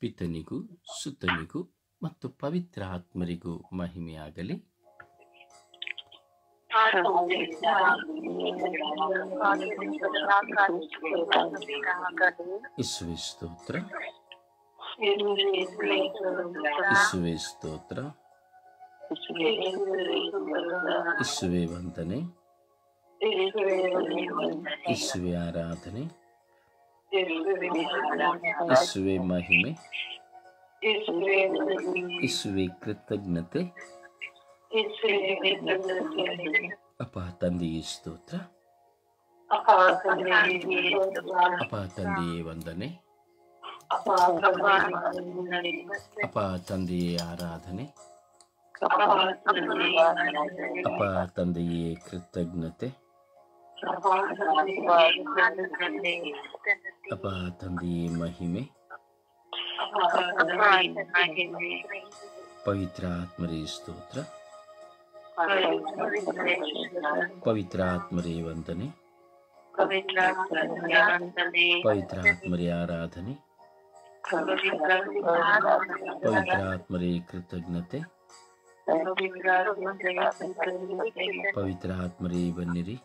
ಪಿತನಿಗೂ ಸುತನಿಗೂ ಮತ್ತು ಪವಿತ್ರ ಆತ್ಮರಿಗೂ ಮಹಿಮೆಯಾಗಲಿ. ಯೇಸುವೇ ಸ್ತೋತ್ರ, ಯೇಸುವೇ ಸ್ತೋತ್ರ, ಯೇಸುವೇ ವಂದನೆ, ಯೇಸುವೇ ಆರಾಧನೆ, ಯೇಸುವೇ ಮಹಿಮೆ, ಯೇಸುವೇ ಕೃತಜ್ಞತೆ. ಅಪ್ಪ ತಂದೆಯೇ ಸ್ತೋತ್ರ, ಅಪ್ಪ ತಂದೆಯೇ ವಂದನೆ, ಅಪ್ಪ ತಂದೆಯೇ ಆರಾಧನೆ, ಅಪ್ಪ ತಂದೆಯೇ ಕೃತಜ್ಞತೆ, ಅಪ್ಪ ತಂದೆಯೇ ಮಹಿಮೆ. ಪವಿತ್ರ ಆತ್ಮರೇ ಸ್ತೋತ್ರ, ಪವಿತ್ರ ಆತ್ಮರೇ ವಂದನೆ, ಪವಿತ್ರ ಆತ್ಮರೇ ಆರಾಧನೆ, ಪವಿತ್ರ ಆತ್ಮರೇ ಕೃತಜ್ಞತೆ, ಪವಿತ್ರ ಆತ್ಮರೇ ಬನ್ನಿರಿ.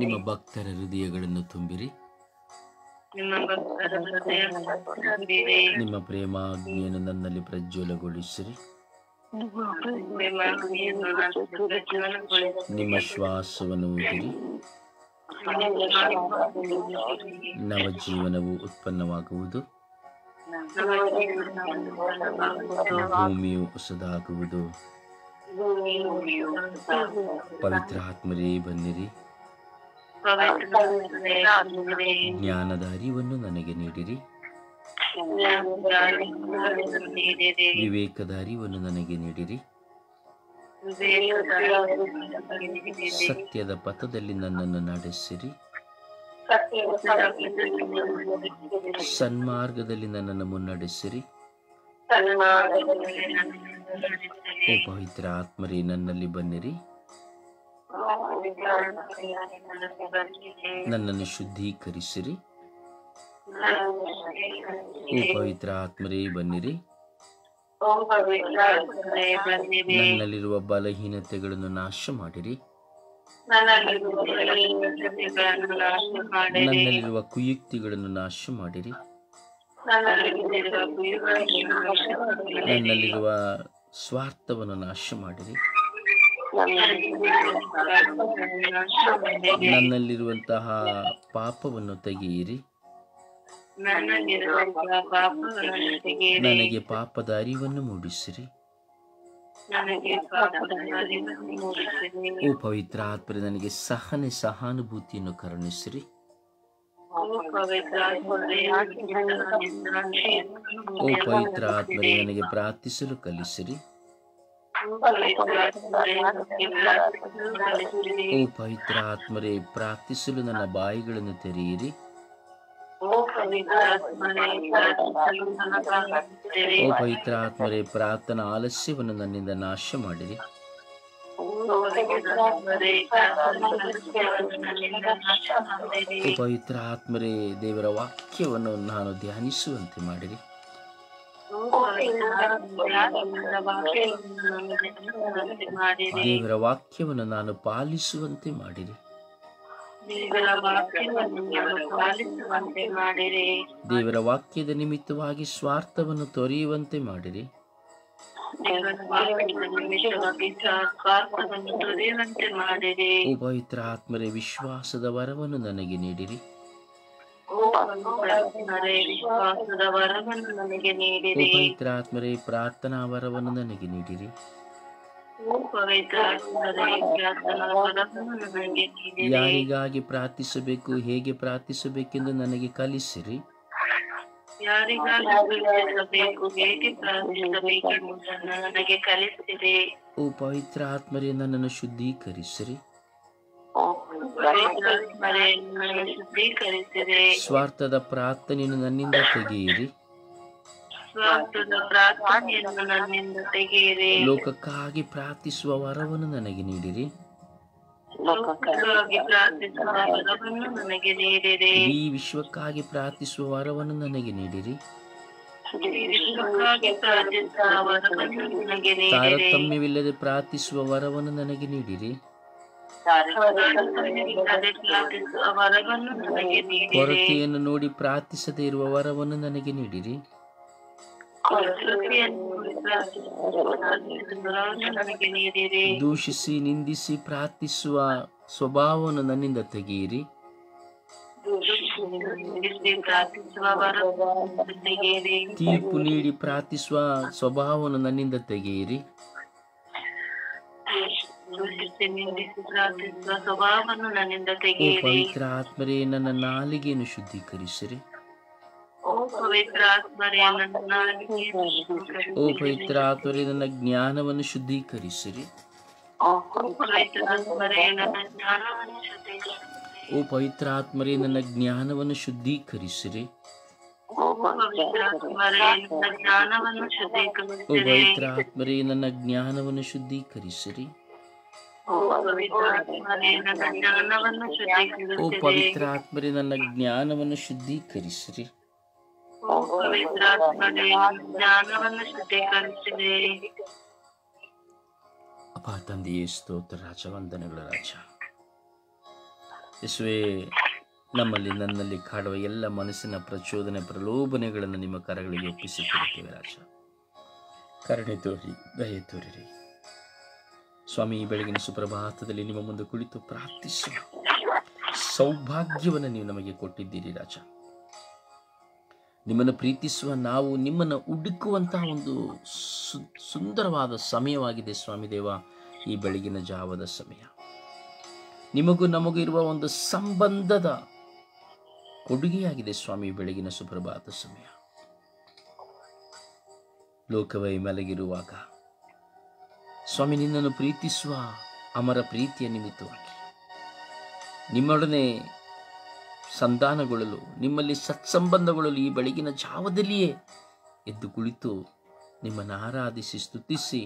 ನಿಮ್ಮ ಭಕ್ತರ ಹೃದಯಗಳನ್ನು ತುಂಬಿರಿ, ನಿಮ್ಮ ಪ್ರೇಮಾಗ್ನಿಯನ್ನು ನನ್ನಲ್ಲಿ ಪ್ರಜ್ವಲಗೊಳಿಸಿರಿ. ನಿಮ್ಮ ಶ್ವಾಸವನ್ನು ಊದಿರಿ, ನವಜೀವನವು ಉತ್ಪನ್ನವಾಗುವುದು, ಭೂಮಿಯು ಹೊಸದಾಗುವುದು. ಪವಿತ್ರ ಆತ್ಮರೇ ಬನ್ನಿರಿ, ಜ್ಞಾನದ ಅರಿವನ್ನು ನನಗೆ ನೀಡಿರಿ, ವಿವೇಕದ ಅರಿವನ್ನು ನನಗೆ ನೀಡಿರಿ, ಸತ್ಯದ ಪಥದಲ್ಲಿ ನನ್ನನ್ನು ನಡೆಸಿರಿ, ಸನ್ಮಾರ್ಗದಲ್ಲಿ ನನ್ನನ್ನು ಮುನ್ನಡೆಸಿರಿ. ಓ ಪವಿತ್ರ ಆತ್ಮರೇ ನನ್ನಲ್ಲಿ ಬನ್ನಿರಿ, ನನ್ನನ್ನು ಶುದ್ಧೀಕರಿಸಿರಿ. ಓ ಪವಿತ್ರ ಆತ್ಮರೇ ಬನ್ನಿರಿ, ನನ್ನಲ್ಲಿರುವ ಬಲಹೀನತೆಗಳನ್ನು ನಾಶ ಮಾಡಿರಿ, ನನ್ನಲ್ಲಿರುವ ಕುಯುಕ್ತಿಗಳನ್ನು ನಾಶ ಮಾಡಿರಿ, ನನ್ನಲ್ಲಿರುವ ಸ್ವಾರ್ಥವನ್ನು ನಾಶ ಮಾಡಿರಿ, ನನ್ನಲ್ಲಿರುವಂತಹ ಪಾಪವನ್ನು ತೆಗೆಯಿರಿ, ನನಗೆ ಪಾಪದ ಅರಿವನ್ನು ಮೂಡಿಸಿರಿ. ಓ ಪವಿತ್ರ ಆತ್ಮರೇ ನನಗೆ ಸಹಾನುಭೂತಿಯನ್ನು ಕರುಣಿಸಿರಿ. ಓ ಪವಿತ್ರ ಆತ್ಮರೇ ನನಗೆ ಪ್ರಾರ್ಥಿಸಲು ಕಲಿಸಿರಿ. ಓ ಪವಿತ್ರ ಆತ್ಮರೇ ಪ್ರಾರ್ಥಿಸಲು ನನ್ನ ಬಾಯಿಗಳನ್ನು ತೆರೆಯಿರಿ. ಓ ಪವಿತ್ರ ಆತ್ಮರೇ ಪ್ರಾರ್ಥನಾ ಆಲಸ್ಯವನ್ನು ನನ್ನಿಂದ ನಾಶ ಮಾಡಿರಿ. ಓ ಪವಿತ್ರ ಆತ್ಮರೇ ದೇವರ ವಾಕ್ಯವನ್ನು ನಾನು ಧ್ಯಾನಿಸುವಂತೆ ಮಾಡಿರಿ. ದೇವರ ವಾಕ್ಯವನ್ನು ನಾನು ಪಾಲಿಸುವಂತೆ ಮಾಡಿರಿ. ದೇವರ ವಾಕ್ಯದ ನಿಮಿತ್ತವಾಗಿ ಸ್ವಾರ್ಥವನ್ನು ತೊರೆಯುವಂತೆ ಮಾಡಿರಿ. ಓ ಪವಿತ್ರ ಆತ್ಮರೇ ವಿಶ್ವಾಸದ ವರವನ್ನು ನನಗೆ ನೀಡಿರಿ. ಓ ಪವಿತ್ರ ಆತ್ಮರೇ ಪ್ರಾರ್ಥನಾ ವರವನ್ನು ನನಗೆ ನೀಡಿರಿ. ಯಾರಿಗಾಗಿ ಪ್ರಾರ್ಥಿಸಬೇಕು, ಹೇಗೆ ಪ್ರಾರ್ಥಿಸಬೇಕೆಂದು ನನಗೆ ಕಲಿಸಿರಿ. ಓ ಪವಿತ್ರ ಆತ್ಮರೇ ನನ್ನನ್ನು ಶುದ್ಧೀಕರಿಸಿರಿ. ಸ್ವಾರ್ಥದ ಪ್ರಾರ್ಥನೆಯನ್ನು ನನ್ನಿಂದ ತೆಗೆಯಿರಿ. ಲೋಕಕ್ಕಾಗಿ ಪ್ರಾರ್ಥಿಸುವ ವರವನ್ನು ನನಗೆ ನೀಡಿರಿ. ಓ ಲೋಕಕ್ಕಾಗಿ ಪ್ರಾರ್ಥಿಸುವ ವರವನ್ನು ನನಗೆ ನೀಡಿರಿ. ಇಡೀ ವಿಶ್ವಕ್ಕಾಗಿ ಪ್ರಾರ್ಥಿಸುವ ವರವನ್ನು ನನಗೆ ನೀಡಿರಿ. ವಿಶ್ವಕ್ಕಾಗಿ ಪ್ರಾರ್ಥಿಸುವ ವರವನ್ನು ನನಗೆ ನೀಡಿರಿ. ತಾರತಮ್ಯವಿಲ್ಲದೆ ಪ್ರಾರ್ಥಿಸುವ ವರವನ್ನು ನನಗೆ ನೀಡಿರಿ. ತಾರತಮ್ಯವಿಲ್ಲದೆ ಪ್ರಾರ್ಥಿಸುವ ವರವನ್ನು ನನಗೆ ನೀಡಿರಿ. ಕೊರತೆಯನ್ನು ನೋಡಿ ಪ್ರಾರ್ಥಿಸದೇ ಇರುವ ವರವನ್ನು ನನಗೆ ನೀಡಿರಿ. ನನಗೆ ನೀಡಿರಿ. ದೂಷಿಸಿ ನಿಂದಿಸಿ ಪ್ರಾರ್ಥಿಸುವ ಸ್ವಭಾವವನ್ನು ನನ್ನಿಂದ ತೆಗೆಯಿರಿ. ಪ್ರಾರ್ಥಿಸುವ ವರವನ್ನು ತೆಗೆಯಿರಿ. ತೀರ್ಪು ನೀಡಿ ಪ್ರಾರ್ಥಿಸುವ ಸ್ವಭಾವವನ್ನು ನನ್ನಿಂದ ತೆಗೆಯಿರಿ. ನಿಂದಿಸಿ ಪ್ರಾರ್ಥಿಸುವ ಸ್ವಭಾವವನ್ನು ನನ್ನಿಂದ ಓ ತೆಗೆಯಿರಿ. ಪವಿತ್ರ ಆತ್ಮರೇ, ನನ್ನ ನಾಲಿಗೆಯನ್ನು ಶುದ್ಧೀಕರಿಸಿರಿ. ಓ ಪವಿತ್ರ ಆತ್ಮರೇ, ನನ್ನ ನಾಲಿಗೆಯನ್ನು ಶುದ್ಧೀಕರಿಸಿರಿ. ಓ ಪವಿತ್ರ ಆತ್ಮರೇ, ನನ್ನ ಜ್ಞಾನವನ್ನು ಶುದ್ಧೀಕರಿಸಿರಿ. ಓ ಪವಿತ್ರ ಆತ್ಮರೇ, ನನ್ನ ಜ್ಞಾನವನ್ನು ಶುದ್ಧೀಕರಿಸಿರಿ. ಓ ಪವಿತ್ರ ಆತ್ಮರೇ, ನನ್ನ ಜ್ಞಾನವನ್ನು ಶುದ್ಧೀಕರಿಸಿರಿ. ಓ ಪವಿತ್ರ ಆತ್ಮರೇ, ನನ್ನ ಜ್ಞಾನವನ್ನು ಓ ಶುದ್ಧೀಕರಿಸಿರಿ. ಪವಿತ್ರ ಆತ್ಮರೇ, ನನ್ನ ಜ್ಞಾನವನ್ನು ಶುದ್ಧೀಕರಿಸಿರಿ. ಓ ಪವಿತ್ರ ಆತ್ಮರೇ, ನನ್ನ ಜ್ಞಾನವನ್ನು ಓ ಶುದ್ಧೀಕರಿಸಿರಿ. ಪವಿತ್ರ ಆತ್ಮರೇ, ನನ್ನ ಜ್ಞಾನವನ್ನು ಶುದ್ಧೀಕರಿಸಿರಿ. ಓ ಪವಿತ್ರ ಆತ್ಮರೇ, ನನ್ನ ಜ್ಞಾನವನ್ನು ಶುದ್ಧೀಕರಿಸಿರಿ. ಅಪ್ಪ ತಂದೆಯೇ, ಸ್ತೋತ್ರ ರಾಜ, ವಂದನೆಗಳ ರಾಜ. ಯೇಸುವೇ, ನಮ್ಮಲ್ಲಿ ನನ್ನಲ್ಲಿ ಕಾಡುವ ಎಲ್ಲ ಮನಸ್ಸಿನ ಪ್ರಚೋದನೆ ಪ್ರಲೋಭನೆಗಳನ್ನು ನಿಮ್ಮ ಕರಗಳಿಗೆ ಒಪ್ಪಿಸಿಕೊಡುತ್ತೇವೆ ರಾಜ. ಕರುಣೆ ತೋರಿ, ದಯೆ ತೋರಿರಿ ಸ್ವಾಮಿ. ಈ ಬೆಳಗಿನ ಸುಪ್ರಭಾತದಲ್ಲಿ ನಿಮ್ಮ ಮುಂದೆ ಕುಳಿತು ಪ್ರಾರ್ಥಿಸುವ ಸೌಭಾಗ್ಯವನ್ನು ನೀವು ನಮಗೆ ಕೊಟ್ಟಿದ್ದೀರಿ ರಾಜ. ನಿಮ್ಮನ್ನು ಪ್ರೀತಿಸುವ ನಾವು ನಿಮ್ಮನ್ನು ಹುಡುಕುವಂತಹ ಒಂದು ಸುಂದರವಾದ ಸಮಯವಾಗಿದೆ ಸ್ವಾಮಿ ದೇವ. ಈ ಬೆಳಗಿನ ಜಾವದ ಸಮಯ ನಿಮಗೂ ನಮಗೂ ಇರುವ ಒಂದು ಸಂಬಂಧದ ಕೊಡುಗೆಯಾಗಿದೆ ಸ್ವಾಮಿ. ಬೆಳಗಿನ ಸುಪ್ರಭಾತ ಸಮಯ ಲೋಕವೇ ಮಲಗಿರುವಾಗ ಸ್ವಾಮಿ, ನಿನ್ನನ್ನು ಪ್ರೀತಿಸುವ ಅಮರ ಪ್ರೀತಿಯ ನಿಮಿತ್ತವಾಗಿ ನಿಮ್ಮೊಡನೆ ಸಂಧಾನಗೊಳ್ಳಲು, ನಿಮ್ಮಲ್ಲಿ ಸತ್ಸಂಬಂಧಗೊಳ್ಳಲು ಈ ಬೆಳಗಿನ ಜಾವದಲ್ಲಿಯೇ ಎದ್ದು ಕುಳಿತು ನಿಮ್ಮನ್ನು ಆರಾಧಿಸಿ ಸ್ತುತಿಸಿ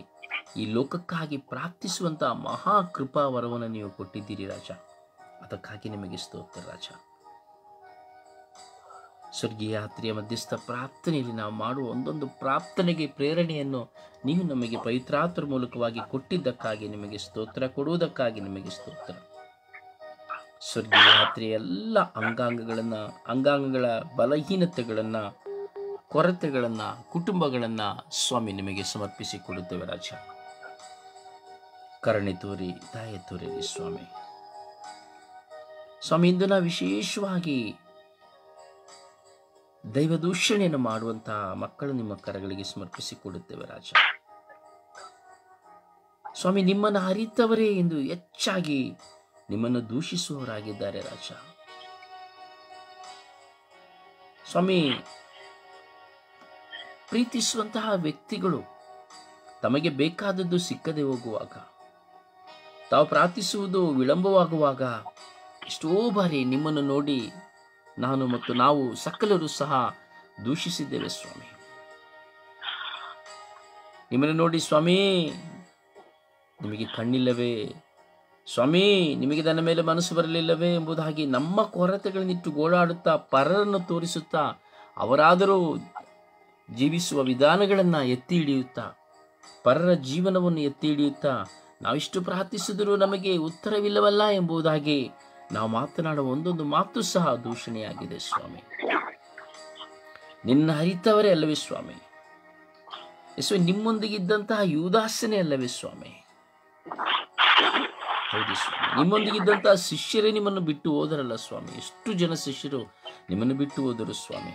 ಈ ಲೋಕಕ್ಕಾಗಿ ಪ್ರಾರ್ಥಿಸುವಂತಹ ಮಹಾ ಕೃಪಾ ವರವನ್ನು ನೀವು ಕೊಟ್ಟಿದ್ದೀರಿ ರಾಜ. ಅದಕ್ಕಾಗಿ ನಿಮಗೆ ಸ್ತೋತ್ರ ರಾಜ. ಸ್ವರ್ಗೀಯ ಯಾತ್ರೆಯ ಮಧ್ಯಸ್ಥ ಪ್ರಾರ್ಥನೆಯಲ್ಲಿ ನಾವು ಮಾಡುವ ಒಂದೊಂದು ಪ್ರಾರ್ಥನೆಗೆ ಪ್ರೇರಣೆಯನ್ನು ನೀವು ನಮಗೆ ಪವಿತ್ರಾತ್ಮರ ಮೂಲಕವಾಗಿ ಕೊಟ್ಟಿದ್ದಕ್ಕಾಗಿ ನಿಮಗೆ ಸ್ತೋತ್ರ, ಕೊಡುವುದಕ್ಕಾಗಿ ನಿಮಗೆ ಸ್ತೋತ್ರ. ಸ್ವರ್ಗೀಯ ಯಾತ್ರೆಯ ಎಲ್ಲ ಅಂಗಾಂಗಗಳ ಬಲಹೀನತೆಗಳನ್ನು, ಕೊರತೆಗಳನ್ನು, ಕುಟುಂಬಗಳನ್ನು ಸ್ವಾಮಿ ನಿಮಗೆ ಸಮರ್ಪಿಸಿಕೊಡುತ್ತೇವೆ ರಾಜ. ಕರುಣೆ ತೋರಿ, ದಯೆ ತೋರಿರಿ ಸ್ವಾಮಿ. ಸ್ವಾಮಿ, ಇಂದು ನಾವು ವಿಶೇಷವಾಗಿ ದೈವ ದೂಷಣೆಯನ್ನು ಮಾಡುವಂತಹ ಮಕ್ಕಳು ನಿಮ್ಮ ಕರಗಳಿಗೆ ಸಮರ್ಪಿಸಿಕೊಡುತ್ತೇವೆ ರಾಜ. ಸ್ವಾಮಿ, ನಿಮ್ಮನ್ನು ಅರಿತವರೇ ಇಂದು ಹೆಚ್ಚಾಗಿ ನಿಮ್ಮನ್ನು ದೂಷಿಸುವವರಾಗಿದ್ದಾರೆ ರಾಜ. ಸ್ವಾಮಿ, ಪ್ರೀತಿಸುವಂತಹ ವ್ಯಕ್ತಿಗಳು ತಮಗೆ ಬೇಕಾದದ್ದು ಸಿಕ್ಕದೆ ಹೋಗುವಾಗ, ತಾವು ಪ್ರಾರ್ಥಿಸುವುದು ವಿಳಂಬವಾಗುವಾಗ ಎಷ್ಟೋ ಬಾರಿ ನಿಮ್ಮನ್ನು ನೋಡಿ ನಾನು ಮತ್ತು ನಾವು ಸಕಲರು ಸಹ ದೂಷಿಸಿದ್ದೇವೆ ಸ್ವಾಮಿ. ನಿಮ್ಮನ್ನು ನೋಡಿ ಸ್ವಾಮಿ, ನಿಮಗೆ ಕಣ್ಣಿಲ್ಲವೇ ಸ್ವಾಮಿ, ನಿಮಗೆ ನನ್ನ ಮೇಲೆ ಮನಸ್ಸು ಬರಲಿಲ್ಲವೇ ಎಂಬುದಾಗಿ ನಮ್ಮ ಕೊರತೆಗಳನ್ನಿಟ್ಟು ಗೋಳಾಡುತ್ತಾ, ಪರರನ್ನು ತೋರಿಸುತ್ತಾ, ಅವರಾದರೂ ಜೀವಿಸುವ ವಿಧಾನಗಳನ್ನು ಎತ್ತಿ ಹಿಡಿಯುತ್ತಾ, ಪರರ ಜೀವನವನ್ನು ಎತ್ತಿ ಹಿಡಿಯುತ್ತಾ, ನಾವಿಷ್ಟು ಪ್ರಾರ್ಥಿಸಿದರೂ ನಮಗೆ ಉತ್ತರವಿಲ್ಲವಲ್ಲ ಎಂಬುದಾಗಿ ನಾವು ಮಾತನಾಡುವ ಒಂದೊಂದು ಮಾತು ಸಹ ದೂಷಣೆಯಾಗಿದೆ ಸ್ವಾಮಿ. ನಿನ್ನ ಅರಿತವರೇ ಅಲ್ಲವೇ ಸ್ವಾಮಿ? ಯೇಸುವೆ, ನಿಮ್ಮೊಂದಿಗಿದ್ದಂತಹ ಯೂದಾಸನೇ ಅಲ್ಲವೇ ಸ್ವಾಮಿ? ಹೌದು ಸ್ವಾಮಿ, ನಿಮ್ಮೊಂದಿಗಿದ್ದಂತಹ ಶಿಷ್ಯರೇ ನಿಮ್ಮನ್ನು ಬಿಟ್ಟು ಹೋದರಲ್ಲ ಸ್ವಾಮಿ. ಎಷ್ಟು ಜನ ಶಿಷ್ಯರು ನಿಮ್ಮನ್ನು ಬಿಟ್ಟು ಹೋದರು ಸ್ವಾಮಿ.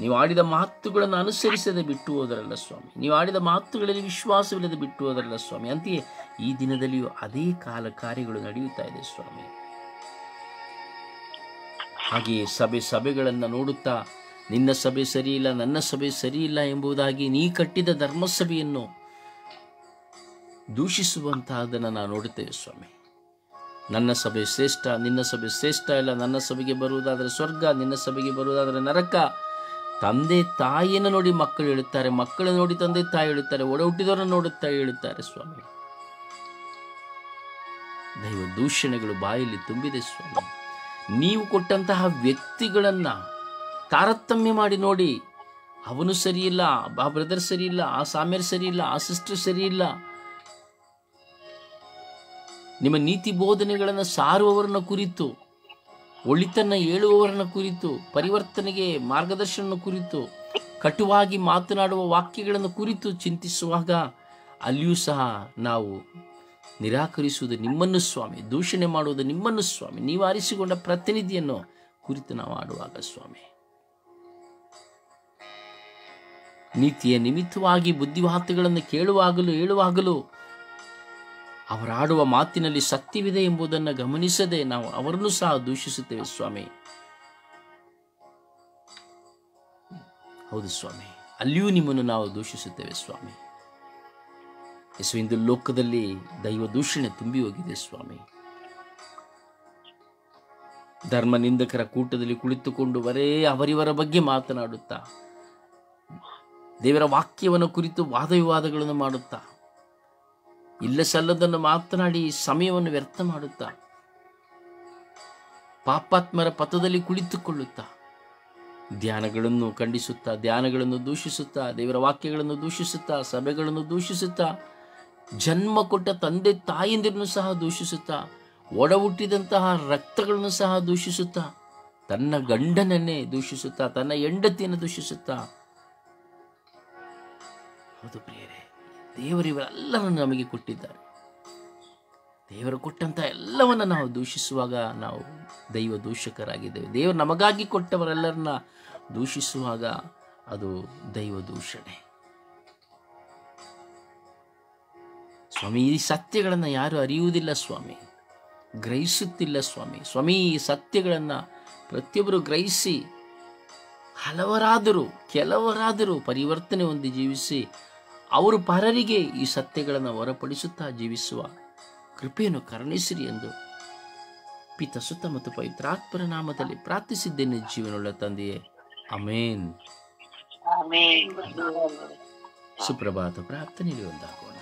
ನೀವು ಆಡಿದ ಮಾತುಗಳನ್ನು ಅನುಸರಿಸದೆ ಬಿಟ್ಟು ಹೋದರಲ್ಲ ಸ್ವಾಮಿ. ನೀವು ಆಡಿದ ಮಾತುಗಳಲ್ಲಿ ವಿಶ್ವಾಸವಿಲ್ಲದೆ ಬಿಟ್ಟು ಹೋದರಲ್ಲ ಸ್ವಾಮಿ. ಅಂತೆಯೇ ಈ ದಿನದಲ್ಲಿಯೂ ಅದೇ ಕಾರ್ಯಗಳು ನಡೆಯುತ್ತಾ ಇದೆ ಸ್ವಾಮಿ. ಹಾಗೆಯೇ ಸಭೆಗಳನ್ನು ನೋಡುತ್ತಾ ನಿನ್ನ ಸಭೆ ಸರಿಯಿಲ್ಲ, ನನ್ನ ಸಭೆ ಸರಿಯಿಲ್ಲ ಎಂಬುದಾಗಿ ನೀ ಕಟ್ಟಿದ ಧರ್ಮಸಭೆಯನ್ನು ದೂಷಿಸುವಂತಹದನ್ನು ನಾವು ನೋಡುತ್ತೇವೆ ಸ್ವಾಮಿ. ನನ್ನ ಸಭೆ ಶ್ರೇಷ್ಠ, ನಿನ್ನ ಸಭೆ ಶ್ರೇಷ್ಠ ಇಲ್ಲ, ನನ್ನ ಸಭೆಗೆ ಬರುವುದಾದರೆ ಸ್ವರ್ಗ, ನಿನ್ನ ಸಭೆಗೆ ಬರುವುದಾದರೆ ನರಕ. ತಂದೆ ತಾಯಿಯನ್ನು ನೋಡಿ ಮಕ್ಕಳು ಹೇಳುತ್ತಾರೆ, ಮಕ್ಕಳು ನೋಡಿ ತಂದೆ ತಾಯಿ ಹೇಳುತ್ತಾರೆ, ಒಡ ಹುಟ್ಟಿದವರನ್ನು ನೋಡುತ್ತಾ ಹೇಳುತ್ತಾರೆ ಸ್ವಾಮಿ. ದೈವ ದೂಷಣೆಗಳು ಬಾಯಲ್ಲಿ ತುಂಬಿದೆ ಸ್ವಾಮಿ. ನೀವು ಕೊಟ್ಟಂತಹ ವ್ಯಕ್ತಿಗಳನ್ನು ತಾರತಮ್ಯ ಮಾಡಿ ನೋಡಿ, ಅವನು ಸರಿಯಿಲ್ಲ, ಆ ಬ್ರದರ್ ಸರಿಯಿಲ್ಲ, ಆ ಸಾಮ್ಯರ್ ಸರಿಯಿಲ್ಲ, ಆ ಸಿಸ್ಟರ್ ಸರಿಯಿಲ್ಲ. ನಿಮ್ಮ ನೀತಿ ಬೋಧನೆಗಳನ್ನು ಸಾರುವವರನ್ನ ಕುರಿತು, ಒಳಿತನ್ನ ಹೇಳುವವರನ್ನ ಕುರಿತು, ಪರಿವರ್ತನೆಗೆ ಮಾರ್ಗದರ್ಶನ ಕುರಿತು, ಕಟುವಾಗಿ ಮಾತನಾಡುವ ವಾಕ್ಯಗಳನ್ನು ಕುರಿತು ಚಿಂತಿಸುವಾಗ ಅಲ್ಲಿಯೂ ಸಹ ನಾವು ನಿರಾಕರಿಸುವುದು ನಿಮ್ಮನ್ನು ಸ್ವಾಮಿ, ದೂಷಣೆ ಮಾಡುವುದು ನಿಮ್ಮನ್ನು ಸ್ವಾಮಿ, ನೀವು ಆರಿಸಿಕೊಂಡ ಪ್ರತಿನಿಧಿಯನ್ನು ಕುರಿತು ನಾವು ಆಡುವಾಗ ಸ್ವಾಮಿ, ನೀತಿಯ ನಿಮಿತ್ತವಾಗಿ ಬುದ್ಧಿವಾತಗಳನ್ನು ಕೇಳುವಾಗಲೂ ಹೇಳುವಾಗಲೂ ಅವರಾಡುವ ಮಾತಿನಲ್ಲಿ ಸತ್ಯವಿದೆ ಎಂಬುದನ್ನು ಗಮನಿಸದೆ ನಾವು ಅವರನ್ನು ಸಹ ದೂಷಿಸುತ್ತೇವೆ ಸ್ವಾಮಿ. ಹೌದು ಸ್ವಾಮಿ, ಅಲ್ಲಿಯೂ ನಿಮ್ಮನ್ನು ನಾವು ದೂಷಿಸುತ್ತೇವೆ ಸ್ವಾಮಿ. ಇಂದು ಲೋಕದಲ್ಲಿ ದೈವ ದೂಷಣೆ ತುಂಬಿ ಹೋಗಿದೆ ಸ್ವಾಮಿ. ಧರ್ಮ ನಿಂದಕರ ಕೂಟದಲ್ಲಿ ಕುಳಿತುಕೊಂಡು ಬರೇ ಅವರಿವರ ಬಗ್ಗೆ ಮಾತನಾಡುತ್ತಾ, ದೇವರ ವಾಕ್ಯವನ್ನು ಕುರಿತು ವಾದವಿವಾದಗಳನ್ನು ಮಾಡುತ್ತಾ, ಇಲ್ಲ ಸಲ್ಲದನ್ನು ಮಾತನಾಡಿ ಸಮಯವನ್ನು ವ್ಯರ್ಥ ಮಾಡುತ್ತಾ, ಪಾಪಾತ್ಮರ ಪಥದಲ್ಲಿ ಕುಳಿತುಕೊಳ್ಳುತ್ತಾ, ಧ್ಯಾನಗಳನ್ನು ಖಂಡಿಸುತ್ತಾ, ಧ್ಯಾನಗಳನ್ನು ದೂಷಿಸುತ್ತಾ, ದೇವರ ವಾಕ್ಯಗಳನ್ನು ದೂಷಿಸುತ್ತಾ, ಸಭೆಗಳನ್ನು ದೂಷಿಸುತ್ತಾ, ಜನ್ಮ ಕೊಟ್ಟ ತಂದೆ ತಾಯಂದಿರನ್ನು ಸಹ ದೂಷಿಸುತ್ತಾ, ಒಡ ಹುಟ್ಟಿದಂತಹ ರಕ್ತಗಳನ್ನು ಸಹ ದೂಷಿಸುತ್ತಾ, ತನ್ನ ಗಂಡನನ್ನೇ ದೂಷಿಸುತ್ತಾ, ತನ್ನ ಹೆಂಡತಿಯನ್ನು ದೂಷಿಸುತ್ತಾ. ಹೌದು ಪ್ರಿಯರೇ, ದೇವರಿವರೆಲ್ಲರನ್ನು ನಮಗೆ ಕೊಟ್ಟಿದ್ದಾರೆ. ದೇವರು ಕೊಟ್ಟಂತಹ ಎಲ್ಲವನ್ನ ನಾವು ದೂಷಿಸುವಾಗ ನಾವು ದೈವ ದೂಷಕರಾಗಿದ್ದೇವೆ. ದೇವರು ನಮಗಾಗಿ ಕೊಟ್ಟವರೆಲ್ಲರನ್ನ ದೂಷಿಸುವಾಗ ಅದು ದೈವ ದೂಷಣೆ. ಸ್ವಾಮಿ, ಈ ಸತ್ಯಗಳನ್ನು ಯಾರು ಅರಿಯುವುದಿಲ್ಲ ಸ್ವಾಮಿ, ಗ್ರಹಿಸುತ್ತಿಲ್ಲ ಸ್ವಾಮಿ. ಸ್ವಾಮಿ, ಈ ಸತ್ಯಗಳನ್ನು ಪ್ರತಿಯೊಬ್ಬರು ಗ್ರಹಿಸಿ ಕೆಲವರಾದರೂ ಪರಿವರ್ತನೆ ಹೊಂದಿ ಜೀವಿಸಿ ಅವರು ಪರರಿಗೆ ಈ ಸತ್ಯಗಳನ್ನು ಹೊರಪಡಿಸುತ್ತಾ ಜೀವಿಸುವ ಕೃಪೆಯನ್ನು ಕರುಣಿಸಿರಿ ಎಂದು ಪಿತ, ಸುತ್ತ ಮತ್ತು ಪವಿತ್ರಾತ್ಮರ ನಾಮದಲ್ಲಿ ಪ್ರಾರ್ಥಿಸಿದ್ದೇನೆ ಜೀವನವುಳ್ಳ ತಂದೆಯೇ, ಆಮೇನ್. ಸುಪ್ರಭಾತ ಪ್ರಾರ್ಥನೆಯಲ್ಲಿ ಒಂದಾಗೋಣ.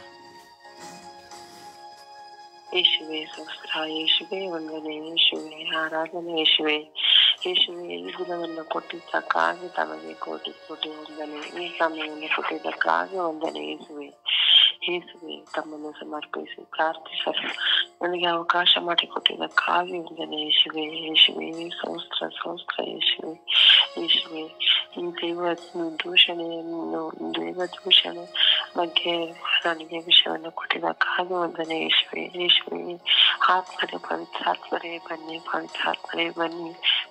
ಯೇಸುವೆ ಸ್ತೋತ್ರ, ಯೇಸುವೆ ವಂದನೆ, ಯೇಸುವೆ ಆರಾಧನೆ, ಯೇಸುವೆ ಈ ದಿನವನ್ನು ಕೊಟ್ಟಿದ್ದಕ್ಕಾಗಿ ತಮಗೆ ಕೋಟಿ ಕೋಟಿ ವಂದನೆ. ಈ ಸಮಯವನ್ನು ಕೊಟ್ಟಿದ್ದಕ್ಕಾಗಿ ವಂದನೆ ಯೇಸುವೆ. ತಮ್ಮನ್ನು ಸಮರ್ಪಿಸಿ ಪ್ರಾರ್ಥಿಸಲು ನನಗೆ ಅವಕಾಶ ಮಾಡಿಕೊಟ್ಟಿದ್ದಕ್ಕಾಗಿ ವಂದನೆ ಯೇಸುವೆ. ಸ್ತೋತ್ರ ಯೇಸುವೆ. ಈ ದೈವ ದೂಷಣೆ ಬಗ್ಗೆ ನನಗೆ ವಿಷಯವನ್ನು ಕೊಟ್ಟಿದ್ದಕ್ಕಾಗಿ ವಂದನೆ ಯೇಸುವೆ. ಆತ್ಮರೇ, ಪವಿತ್ರಾತ್ಮರೇ ಬನ್ನಿ,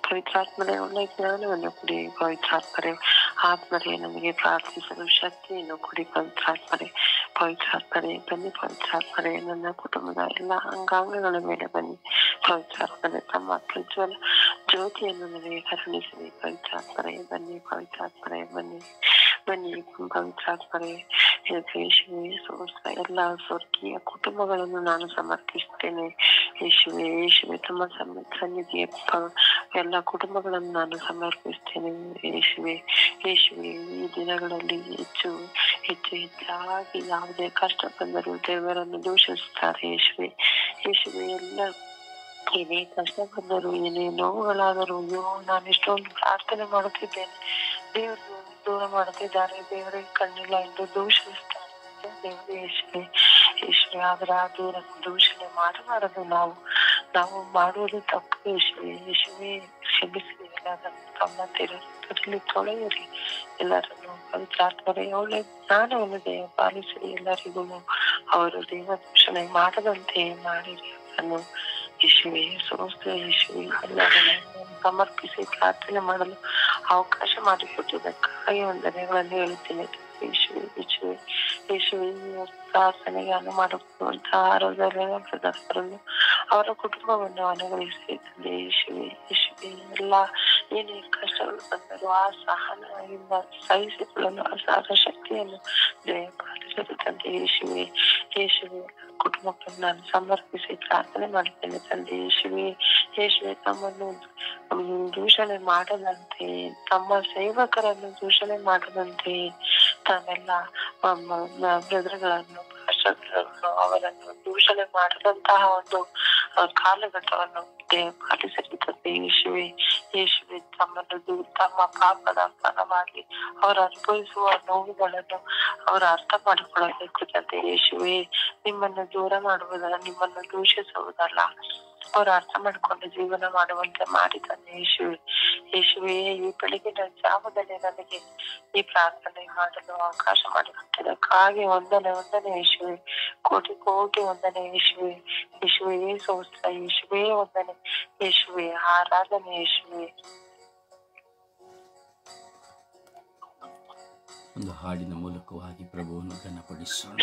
ಪವಿತ್ರಾತ್ಮರೇ ಒಳ್ಳೆ ಜ್ಞಾನವನ್ನು ಕೊಡಿ, ಆತ್ಮರೇ ನಮಗೆ ಪ್ರಾರ್ಥಿಸಲು ಶಕ್ತಿಯನ್ನು ಕೊಡಿ, ಪವಿತ್ರಾತ್ಮರೇ ಬನ್ನಿ, ಪವಿತ್ರಾತ್ಮರೇ ನನ್ನ ಕುಟುಂಬದ ಎಲ್ಲ ಅಂಗಾಂಗಗಳ ಮೇಲೆ ಬನ್ನಿ, ಪವಿತ್ರಾತ್ಮರೇ ತಮ್ಮ ಪ್ರಜ್ವಲ ಜ್ಯೋತಿಯನ್ನು ನನಗೆ ಕರುಣಿಸಿ, ಪವಿತ್ರಾತ್ಮರೇ ಬನ್ನಿ, ಪವಿತ್ರಾತ್ಮರೇ. ಎಲ್ಲ ಸ್ವರ್ಗೀಯ ಕುಟುಂಬಗಳನ್ನು ನಾನು ಸಮರ್ಪಿಸುತ್ತೇನೆ ಯೇಸುವೆ. ತಮ್ಮ ಸನ್ನಿಧಿಯ ಎಲ್ಲ ಕುಟುಂಬಗಳನ್ನು ನಾನು ಸಮರ್ಪಿಸ್ತೇನೆ ಯೇಸುವೆ. ಈ ದಿನಗಳಲ್ಲಿ ಹೆಚ್ಚು ಹೆಚ್ಚಾಗಿ ಯಾವುದೇ ಕಷ್ಟ ಬಂದರೂ ದೇವರನ್ನು ದೂಷಿಸುತ್ತಾರೆ ಯೇಸುವೆ. ಎಲ್ಲ ಏನೇ ಕಷ್ಟ ಬಂದರೂ, ಏನೇ ನೋವುಗಳಾದರೂ, ನಾನು ಎಷ್ಟೊಂದು ಪ್ರಾರ್ಥನೆ ಮಾಡುತ್ತಿದ್ದೇನೆ, ದೇವರು ದೂರ ಮಾಡುತ್ತಿದ್ದಾರೆ, ದೇವರಿಗೆ ಕಣ್ಣಿಲ್ಲ ಎಂದು ದೂಷಿಸುತ್ತಾರೆ ಯೇಸುವೆ. ಆದ್ರೆ ಆ ದೂಷಣೆ ಮಾಡಬಾರದು. ನಾವು ಮಾಡುವುದು ತಪ್ಪು ಯೇಸುವೆ. ಕ್ಷಮಿಸಿ, ಎಲ್ಲರನ್ನು ತಮ್ಮ ತಿರುಗಿ ತೊಳೆಯಿರಿ, ಎಲ್ಲರನ್ನು ಪವಿತ್ರಾತ್ಮರೇ ಒಳ್ಳೆ ಜ್ಞಾನವನ್ನು ಪಾಲಿಸಿರಿ, ಎಲ್ಲರಿಗೂ ಅವರು ದೇವ ದೂಷಣೆ ಮಾಡದಂತೆ ಮಾಡಿರಿ ಅವರನ್ನು ಯೇಸುವೆ. ಎಲ್ಲರನ್ನು ಸಮರ್ಪಿಸಿ ಪ್ರಾರ್ಥನೆ ಮಾಡಲು ಅವಕಾಶ ಮಾಡಿಕೊಟ್ಟಿದ್ದಕ್ಕಾಗಿ ವಂದನೆಗಳನ್ನು ಹೇಳುತ್ತೇನೆ ಯೇಸುವೆ. ಪ್ರಾರ್ಥನೆಗೆ ಅನುಮಾಡುವಂತಹ ಆರೋಗ್ಯರನ್ನು ಅವರ ಕುಟುಂಬವನ್ನು ಅನುಗ್ರಹಿಸಿ ತಂದೆ ಯೇಸುವೆ. ಎಲ್ಲ ಏನೇ ಕಷ್ಟಗಳು ಬಂದರೂ ಆ ಸಹನದಿಂದ ಸಹಿಸಿಕೊಳ್ಳಲು ಅಸಾಧ ಶಕ್ತಿಯನ್ನು ದಯಪಾಲಿಸಲು ತಂದೆ ಯೇಸುವೆ. ಕುಟುಂಬಗಳನ್ನು ನಾನು ಸಮರ್ಪಿಸಿ ಪ್ರಾರ್ಥನೆ ಮಾಡುತ್ತೇನೆ ತಂದೆ ಯೇಸುವೆ. ತಮ್ಮನ್ನು ದೂಷಣೆ ಮಾಡದಂತೆ, ತಮ್ಮ ಸೇವಕರನ್ನು ದೂಷಣೆ ಮಾಡದಂತೆ, ತಮ್ಮೆಲ್ಲ ಬ್ರದರ್ಗಳನ್ನು ಅವರನ್ನು ದೂಷಣೆ ಮಾಡದಂತಹ ಒಂದು ಅವ್ರ ಕಾಲಘಟ್ಟವನ್ನು ಪಾಲಿಸಲಿ ತಂದೆ ಯೇಸುವೆ. ಯೇಸುವೆ, ತಮ್ಮ ಪಾಪದ ಫಲವಾಗಿ ಅವರು ಅನುಭವಿಸುವ ನೋವುಗಳನ್ನು ಅವರು ಅರ್ಥ ಮಾಡಿಕೊಳ್ಳಬೇಕು ತಂದೆ ಯೇಸುವೆ. ನಿಮ್ಮನ್ನು ದೂರ ಮಾಡುವುದಲ್ಲ, ನಿಮ್ಮನ್ನು ದೂಷಿಸುವುದಲ್ಲ, ಅವರು ಅರ್ಥ ಮಾಡಿಕೊಂಡು ಜೀವನ ಮಾಡುವಂತೆ ಮಾಡಿದ್ದಾನೆ ಯೇಸುವೆ. ಯೇಸುವೆ, ಈ ಬೆಳಗಿನ ಜಾವದಲ್ಲಿ ನನಗೆ ಈ ಪ್ರಾರ್ಥನೆ ಮಾಡಲು ಅವಕಾಶ ಮಾಡಿಕೊಟ್ಟಿದ್ದಕ್ಕಾಗಿ ವಂದನೆ ಯೇಸುವೆ. ಕೋಟಿ ಕೋಟಿ ವಂದನೆ ಯೇಸುವೆ. ಯೇಸುವೆ ಸ್ತೋತ್ರ, ಯೇಸುವೆ ವಂದನೆ ಯೇಸುವೆ, ಆರಾಧನೆ ಯೇಸುವೆ. ಒಂದು ಹಾಡಿನ ಮೂಲಕವಾಗಿ ಪ್ರಭುವನ್ನು ಘನಪಡಿಸೋಣ.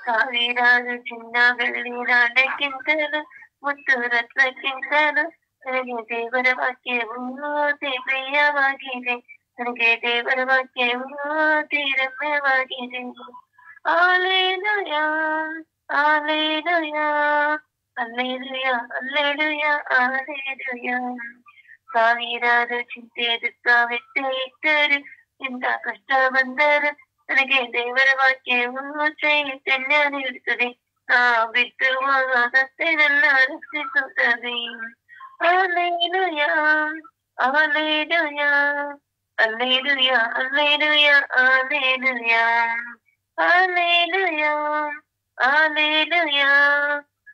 ಸಾವಿರಾರು ಚಿನ್ನ ಬೆಳ್ಳಿ ನಾಣ್ಯಕ್ಕಿಂತಲೂ ಮುತ್ತು ರತ್ನಕ್ಕಿಂತಲೂ ನನಗೆ ದೇವರ ವಾಕ್ಯವು ಅತಿ ಪ್ರಿಯವಾಗಿದೆ. ನನಗೆ ದೇವರ ವಾಕ್ಯವು ಅತಿ ರಮ್ಯವಾಗಿದೆ. Hallelujah, hallelujah, hallelujah, hallelujah, hallelujah. ಸಾವಿರಾರು ಚಿಂತೆ ದುಃಖವೆತ್ತೆ ಇದ್ದರು, ಎಂತ ಕಷ್ಟ ಬಂದರು, ನನಗೆ ದೇವರ ವಾಕ್ಯವು ಚೈತನ್ಯ ನೀಡುತ್ತದೆ. ನಾ ಬಿತ್ತುವಾಗದಂತೆ ನನ್ನ ರಕ್ಷಿಸುತ್ತದೆ. Hallelujah, hallelujah, hallelujah, hallelujah, hallelujah, hallelujah, hallelujah,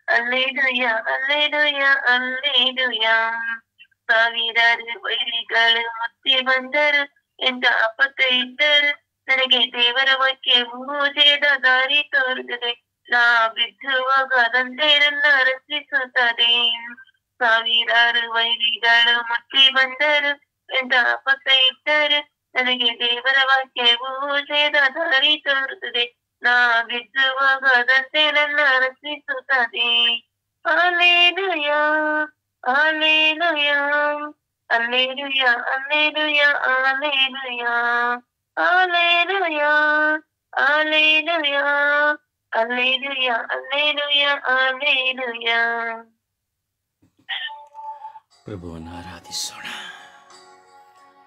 hallelujah, hallelujah, hallelujah. ಸಾವಿರಾರು ವೈರಿಗಳು ಮುತ್ತಿ ಬಂದರು, ಎಂತ ಆಪತ್ತು ಇದ್ದರು, ನನಗೆ ದೇವರ ವಾಕ್ಯವು ಜಯದ ದಾರಿ ತೋರುತ್ತದೆ. ನಾ ಬಿದ್ದುವಾಗದಂತೆ ನನ್ನ ರಕ್ಷಿಸುತ್ತದೆ. ಸಾವಿರಾರು ವೈರಿಗಳು ಮುತ್ತಿ ಬಂದರು, ಎಂತ ಆಪತ್ತು ಇದ್ದರು, ನನಗೆ ದೇವರ ವಾಕ್ಯವು ಜಯದ ದಾರಿ ತೋರುತ್ತದೆ. ನಾ ಬಿದ್ದುವಾಗದಂತೆ ನನ್ನ ರಕ್ಷಿಸುತ್ತದೆ. Hallelujah, hallelujah, hallelujah, hallelujah, hallelujah, hallelujah, hallelujah, hallelujah, hallelujah, hallelujah. ಪ್ರಭುವನ್ನು ಆರಾಧಿಸೋಣ.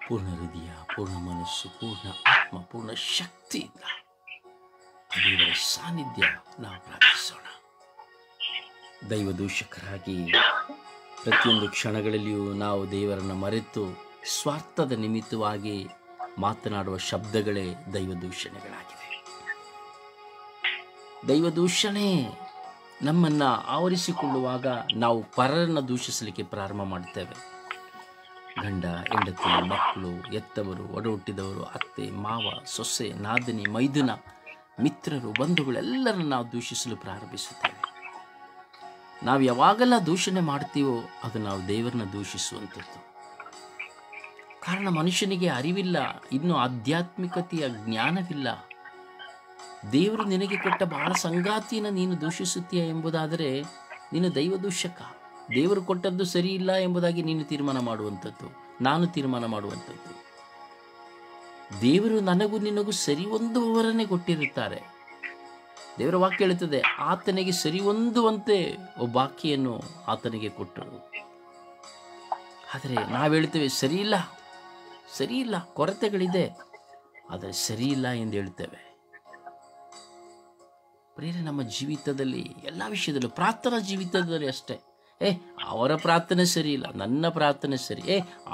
ಪೂರ್ಣ ಹೃದಯ, ಪೂರ್ಣ ಮನಸ್ಸು, ಪೂರ್ಣ ಆತ್ಮ, ಪೂರ್ಣ ಶಕ್ತಿಯಿಂದ ದೇವರ ಸಾನ್ನಿಧ್ಯ ನಾವು ಪ್ರಾರ್ಥಿಸೋಣ. ದೈವದೂಷಕರಾಗಿ ಪ್ರತಿಯೊಂದು ಕ್ಷಣಗಳಲ್ಲಿಯೂ ನಾವು ದೇವರನ್ನು ಮರೆತು ಸ್ವಾರ್ಥದ ನಿಮಿತ್ತವಾಗಿ ಮಾತನಾಡುವ ಶಬ್ದಗಳೇ ದೈವದೂಷಣೆಗಳಾಗಿವೆ. ದೈವದೂಷಣೆ ನಮ್ಮನ್ನು ಆವರಿಸಿಕೊಳ್ಳುವಾಗ ನಾವು ಪರರನ್ನು ದೂಷಿಸಲಿಕ್ಕೆ ಪ್ರಾರಂಭ ಮಾಡ್ತೇವೆ. ಗಂಡ, ಹೆಂಡತಿ, ಮಕ್ಕಳು, ಎತ್ತವರು, ಒಡಹುಟ್ಟಿದವರು, ಅತ್ತೆ, ಮಾವ, ಸೊಸೆ, ನಾದಿನಿ, ಮೈದುನ, ಮಿತ್ರರು, ಬಂಧುಗಳೆಲ್ಲರನ್ನು ನಾವು ದೂಷಿಸಲು ಪ್ರಾರಂಭಿಸುತ್ತೇವೆ. ನಾವು ಯಾವಾಗೆಲ್ಲ ದೂಷಣೆ ಮಾಡ್ತೀವೋ ಅದು ನಾವು ದೇವರನ್ನ ದೂಷಿಸುವಂಥದ್ದು. ಕಾರಣ ಮನುಷ್ಯನಿಗೆ ಅರಿವಿಲ್ಲ, ಇನ್ನು ಆಧ್ಯಾತ್ಮಿಕತೆಯ ಜ್ಞಾನವಿಲ್ಲ. ದೇವರು ನಿನಗೆ ಕೊಟ್ಟ ಬಹಳ ಸಂಗಾತಿಯನ್ನು ನೀನು ದೂಷಿಸುತ್ತೀಯ ಎಂಬುದಾದರೆ ನೀನು ದೈವದೂಷಕ. ದೇವರು ಕೊಟ್ಟದ್ದು ಸರಿ ಇಲ್ಲ ಎಂಬುದಾಗಿ ನೀನು ತೀರ್ಮಾನ ಮಾಡುವಂಥದ್ದು, ನಾನು ತೀರ್ಮಾನ ಮಾಡುವಂಥದ್ದು. ದೇವರು ನನಗೂ ನಿನಗೂ ಸರಿ ಹೊಂದುವವರನ್ನೇ ಕೊಟ್ಟಿರುತ್ತಾರೆ. ದೇವರ ವಾಕ್ಯ ಹೇಳುತ್ತದೆ, ಆತನಿಗೆ ಸರಿ ಹೊಂದುವಂತೆ ಒಬ್ಬಾಕೆಯನ್ನು ಆತನಿಗೆ ಕೊಟ್ಟರು. ಆದರೆ ನಾವು ಹೇಳ್ತೇವೆ ಸರಿ ಇಲ್ಲ, ಕೊರತೆಗಳಿದೆ, ಆದರೆ ಸರಿ ಇಲ್ಲ ಎಂದು ಹೇಳ್ತೇವೆ. ಪ್ರಿಯರೇ, ನಮ್ಮ ಜೀವಿತದಲ್ಲಿ ಎಲ್ಲ ವಿಷಯದಲ್ಲೂ, ಪ್ರಾರ್ಥನಾ ಜೀವಿತದಲ್ಲಿ ಅಷ್ಟೇ, ಅವರ ಪ್ರಾರ್ಥನೆ ಸರಿ ಇಲ್ಲ, ನನ್ನ ಪ್ರಾರ್ಥನೆ ಸರಿ,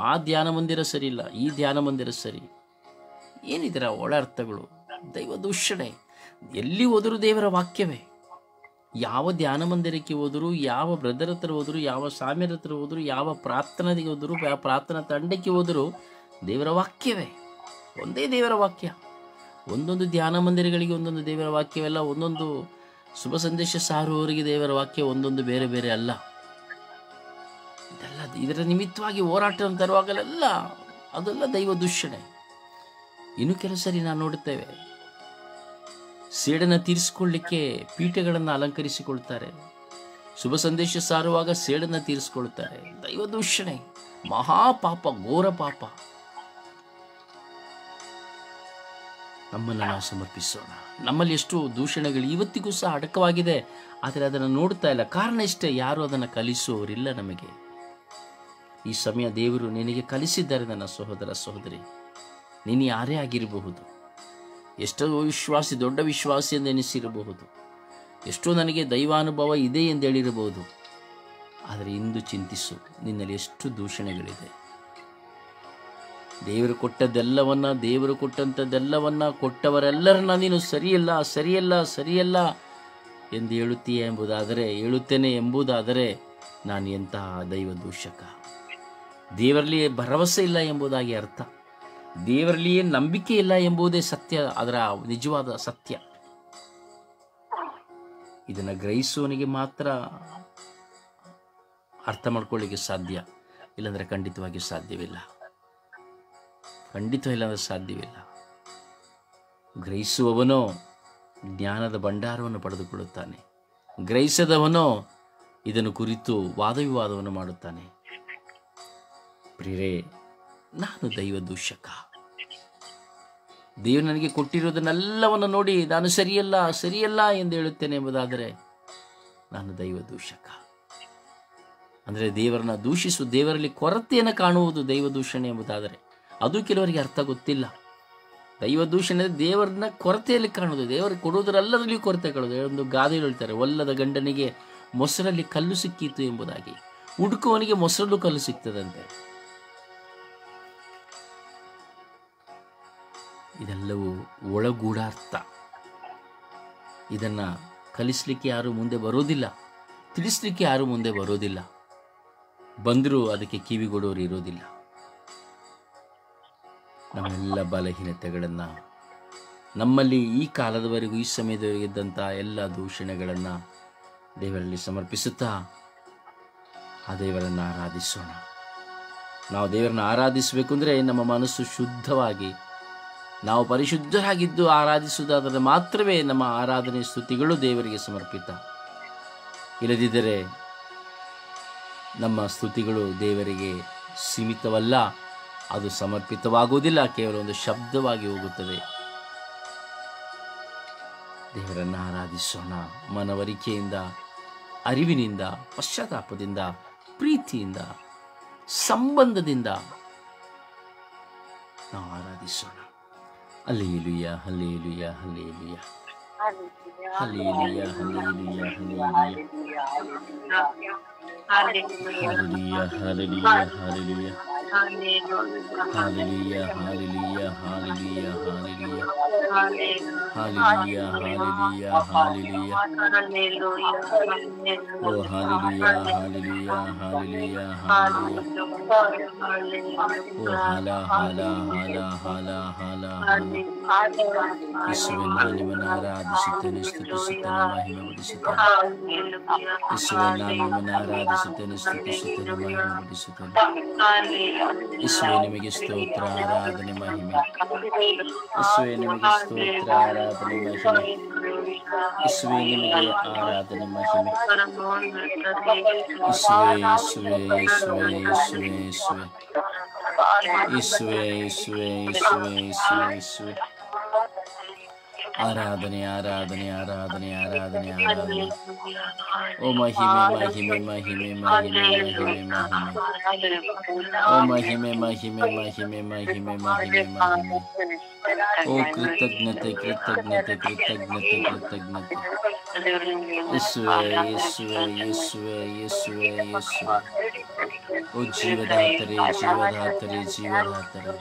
ಆ ಧ್ಯಾನ ಮಂದಿರ ಸರಿ ಇಲ್ಲ, ಈ ಧ್ಯಾನ ಮಂದಿರ ಸರಿ. ಏನಿದರ ಒಳ ಅರ್ಥಗಳು? ದೈವದೂಷಣೆ. ಎಲ್ಲಿ ಹೋದರೂ ದೇವರ ವಾಕ್ಯವೇ. ಯಾವ ಧ್ಯಾನ ಮಂದಿರಕ್ಕೆ ಹೋದರೂ, ಯಾವ ಬ್ರದರ್ ಹತ್ರ ಹೋದರೂ, ಯಾವ ಸ್ವಾಮಿಯರ ಹತ್ರ ಹೋದರೂ, ಯಾವ ಪ್ರಾರ್ಥನೆಗೆ ಹೋದರೂ, ಯಾವ ಪ್ರಾರ್ಥನಾ ತಂಡಕ್ಕೆ ಹೋದರೂ ದೇವರ ವಾಕ್ಯವೇ. ಒಂದೇ ದೇವರ ವಾಕ್ಯ. ಒಂದೊಂದು ಧ್ಯಾನ ಮಂದಿರಗಳಿಗೆ ಒಂದೊಂದು ದೇವರ ವಾಕ್ಯವೆಲ್ಲ, ಒಂದೊಂದು ಶುಭ ಸಂದೇಶ ಸಾರುವವರಿಗೆ ದೇವರ ವಾಕ್ಯ ಒಂದೊಂದು ಬೇರೆ ಬೇರೆ ಅಲ್ಲ. ಇದರ ನಿಮಿತ್ತವಾಗಿ ಹೋರಾಟ ತರುವಾಗಲೆಲ್ಲ ಅದೆಲ್ಲ ದೈವ ದೂಷಣೆ. ಇನ್ನು ಕೆಲವು ಸರಿ ನಾವು ನೋಡುತ್ತೇವೆ, ಸೇಡನ್ನು ತೀರಿಸಿಕೊಳ್ಳಿಕ್ಕೆ ಪೀಠಗಳನ್ನು ಅಲಂಕರಿಸಿಕೊಳ್ತಾರೆ. ಶುಭ ಸಂದೇಶ ಸಾರುವಾಗ ಸೇಡನ್ನು ತೀರಿಸಿಕೊಳ್ಳುತ್ತಾರೆ. ದೈವ ದೂಷಣೆ, ಮಹಾಪಾಪ, ಘೋರ ಪಾಪ. ನಮ್ಮನ್ನು ನಾವು ಸಮರ್ಪಿಸೋಣ. ನಮ್ಮಲ್ಲಿ ಎಷ್ಟು ದೂಷಣೆಗಳು ಇವತ್ತಿಗೂ ಸಹ ಅಡಕವಾಗಿದೆ, ಆದರೆ ಅದನ್ನು ನೋಡ್ತಾ ಇಲ್ಲ. ಕಾರಣ ಇಷ್ಟೇ, ಯಾರು ಅದನ್ನು ಕಲಿಸುವವರಿಲ್ಲ ನಮಗೆ. ಈ ಸಮಯ ದೇವರು ನಿನಗೆ ಕಲಿಸಿದ್ದಾರೆ ನನ್ನ ಸಹೋದರ ಸಹೋದರಿ. ನೀನು ಯಾರೇ ಆಗಿರಬಹುದು, ಎಷ್ಟೋ ವಿಶ್ವಾಸಿ, ದೊಡ್ಡ ವಿಶ್ವಾಸಿ ಎಂದು ಎನಿಸಿರಬಹುದು, ಎಷ್ಟೋ ನನಗೆ ದೈವಾನುಭವ ಇದೆ ಎಂದು ಹೇಳಿರಬಹುದು. ಆದರೆ ಇಂದು ಚಿಂತಿಸು, ನಿನ್ನಲ್ಲಿ ಎಷ್ಟು ದೂಷಣೆಗಳಿದೆ. ದೇವರು ಕೊಟ್ಟದ್ದೆಲ್ಲವನ್ನ, ದೇವರು ಕೊಟ್ಟಂಥದ್ದೆಲ್ಲವನ್ನ, ಕೊಟ್ಟವರೆಲ್ಲರನ್ನ ನೀನು ಸರಿಯಲ್ಲ ಸರಿಯಲ್ಲ ಸರಿಯಲ್ಲ ಎಂದು ಹೇಳುತ್ತೇನೆ ಎಂಬುದಾದರೆ ನಾನು ಎಂತಹ ದೈವ ದೂಷಕ. ದೇವರಲ್ಲಿಯೇ ಭರವಸೆ ಇಲ್ಲ ಎಂಬುದಾಗಿ ಅರ್ಥ. ದೇವರಲ್ಲಿಯೇ ನಂಬಿಕೆ ಇಲ್ಲ ಎಂಬುದೇ ಸತ್ಯ, ಅದರ ನಿಜವಾದ ಸತ್ಯ. ಇದನ್ನು ಗ್ರಹಿಸುವವನಿಗೆ ಮಾತ್ರ ಅರ್ಥ ಮಾಡ್ಕೊಳ್ಳಿಕ್ಕೆ ಸಾಧ್ಯ, ಇಲ್ಲಾಂದರೆ ಖಂಡಿತವಾಗಿ ಸಾಧ್ಯವಿಲ್ಲ. ಇಲ್ಲಾಂದರೆ ಸಾಧ್ಯವಿಲ್ಲ. ಗ್ರಹಿಸುವವನೋ ಜ್ಞಾನದ ಭಂಡಾರವನ್ನು ಪಡೆದುಕೊಳ್ಳುತ್ತಾನೆ, ಗ್ರಹಿಸದವನೋ ಇದನ್ನು ಕುರಿತು ವಾದವಿವಾದವನ್ನು ಮಾಡುತ್ತಾನೆ. ಪ್ರಿಯರೇ, ನಾನು ದೈವ ದೂಷಕ. ದೇವರು ನನಗೆ ಕೊಟ್ಟಿರುವುದನ್ನೆಲ್ಲವನ್ನು ನೋಡಿ ನಾನು ಸರಿಯಲ್ಲ ಸರಿಯಲ್ಲ ಎಂದು ಹೇಳುತ್ತೇನೆ ಎಂಬುದಾದರೆ ನಾನು ದೈವ ದೂಷಕ. ಅಂದರೆ ದೇವರನ್ನ ದೇವರಲ್ಲಿ ಕೊರತೆಯನ್ನು ಕಾಣುವುದು ದೈವ ದೂಷಣೆ ಎಂಬುದಾದರೆ ಅದು ಕೆಲವರಿಗೆ ಅರ್ಥ ಗೊತ್ತಿಲ್ಲ. ದೈವ ದೂಷಣೆ ದೇವರನ್ನ ಕೊರತೆಯಲ್ಲಿ ಕಾಣುವುದು, ದೇವರಿಗೆ ಕೊಡುವುದರೆಲ್ಲದರಲ್ಲಿಯೂ ಕೊರತೆ ಕಾಣುವುದು. ಒಂದು ಗಾದೆ ಹೇಳ್ತಾರೆ, ಒಲ್ಲದ ಗಂಡನಿಗೆ ಮೊಸರಲ್ಲಿ ಕಲ್ಲು ಸಿಕ್ಕಿತು ಎಂಬುದಾಗಿ. ಹುಡುಕುವವನಿಗೆ ಮೊಸರಲ್ಲೂ ಕಲ್ಲು ಸಿಗ್ತದಂತೆ. ಇದೆಲ್ಲವೂ ಒಳಗೂಡಾರ್ಥ. ಇದನ್ನು ಕಲಿಸಲಿಕ್ಕೆ ಯಾರು ಮುಂದೆ ಬರೋದಿಲ್ಲ, ತಿಳಿಸ್ಲಿಕ್ಕೆ ಯಾರು ಮುಂದೆ ಬರೋದಿಲ್ಲ. ಬಂದರೂ ಅದಕ್ಕೆ ಕಿವಿಗೊಡೋರು ಇರೋದಿಲ್ಲ. ನಮ್ಮೆಲ್ಲ ಬಲಹೀನತೆಗಳನ್ನು, ನಮ್ಮಲ್ಲಿ ಈ ಕಾಲದವರೆಗೂ ಈ ಸಮಯದವರೆಗೂ ಇದ್ದಂಥ ಎಲ್ಲ ದೂಷಣೆಗಳನ್ನು ದೇವರಲ್ಲಿ ಸಮರ್ಪಿಸುತ್ತಾ ಆ ದೇವರನ್ನು ಆರಾಧಿಸೋಣ. ನಾವು ದೇವರನ್ನು ಆರಾಧಿಸಬೇಕು ಅಂದರೆ ನಮ್ಮ ಮನಸ್ಸು ಶುದ್ಧವಾಗಿ, ನಾವು ಪರಿಶುದ್ಧರಾಗಿದ್ದು ಆರಾಧಿಸುವುದಾದರೆ ಮಾತ್ರವೇ ನಮ್ಮ ಆರಾಧನೆ ಸ್ತುತಿಗಳು ದೇವರಿಗೆ ಸಮರ್ಪಿತ. ಇಲ್ಲದಿದ್ದರೆ ನಮ್ಮ ಸ್ತುತಿಗಳು ದೇವರಿಗೆ ಸೀಮಿತವಲ್ಲ, ಅದು ಸಮರ್ಪಿತವಾಗುವುದಿಲ್ಲ, ಕೇವಲ ಒಂದು ಶಬ್ದವಾಗಿ ಹೋಗುತ್ತದೆ. ದೇವರನ್ನು ಆರಾಧಿಸೋಣ. ಮನವರಿಕೆಯಿಂದ, ಅರಿವಿನಿಂದ, ಪಶ್ಚಾತ್ತಾಪದಿಂದ, ಪ್ರೀತಿಯಿಂದ, ಸಂಬಂಧದಿಂದ ನಾವು ಆರಾಧಿಸೋಣ. Hallelujah, hallelujah, hallelujah, hallelujah, hallelujah, hallelujah, hallelujah, hallelujah, Hallelujah, hallelujah, hallelujah, hallelujah, hallelujah, hallelujah, hallelujah. Oh, hallelujah, hallelujah, hallelujah, hallelujah. Oh, hala, hala, hala, hala, hala, hala. ಯೇಸುವಿನ ನಿಮ್ಮನ್ನು ಆರಾಧಿಸುತ್ತೇನೆ, ಸ್ತುತಿಸುತ್ತೇನೆ, ಮಹಿಮೆಪಡಿಸುತ್ತೇನೆ. ಯೇಸುವಿನ ನಿಮ್ಮನ್ನು ಆರಾಧಿಸುತ್ತೇನೆ, ಸ್ತುತಿಸುತ್ತೇನೆ, ಮಹಿಮೆಪಡಿಸುತ್ತೇನೆ. ಯೇಸುವೇ ನಿಮಗೆ ಸ್ತೋತ್ರ, ಆರಾಧನೆ, ಮಹಿಮೆ. ಯೇಸುವೇ ನಿಮಗೆ ಸ್ತೋತ್ರ, ಆರಾಧನೆ, ಮಹಿಮೆ. ಯೇಸುವೇ ನಿಮಗೆ ಆರಾಧನೆ, ಮಹಿಮೆ. ಯೇಸುವೇ, ಯೇಸುವೇ, ಯೇಸುವೇ, ಯೇಸುವೇ, ಯೇಸುವೇ, ಯೇಸುವೇ, ಯೇಸುವೇ, ಯೇಸುವೇ, ಯೇಸುವೇ, ಯೇಸುವೇ. ಆರಾಧನೆ, ಆರಾಧನೆ, ಆರಾಧನೆ, ಆರಾಧನೆ, ಆರಾಧನೆ. ಓ ಮಹಿಮೆ, ಮಹಿಮೆ, ಮಹಿಮೆ, ಮಹಿಮೆ, ಮಹಿಮೆ, ಮಹಿಮೆ. ಓ ಮಹಿಮೆ, ಮಹಿಮೆ, ಮಹಿಮೆ, ಮಹಿಮೆ, ಮಹಿಮೆ, ಮಹಿಮೆ. ಓ ಕೃತಜ್ಞತೆ, ಕೃತಜ್ಞತೆ, ಕೃತಜ್ಞತೆ, ಕೃತಜ್ಞತೆ. ಯೇಸುವೇ, ಯೇಸುವೇ, ಯೇಸುವೇ, ಯೇಸುವೇ, ಯೇಸುವೇ. ಓ ಜೀವದಾತರೇ, ಜೀವದಾತರೇ, ಜೀವದಾತರೇ.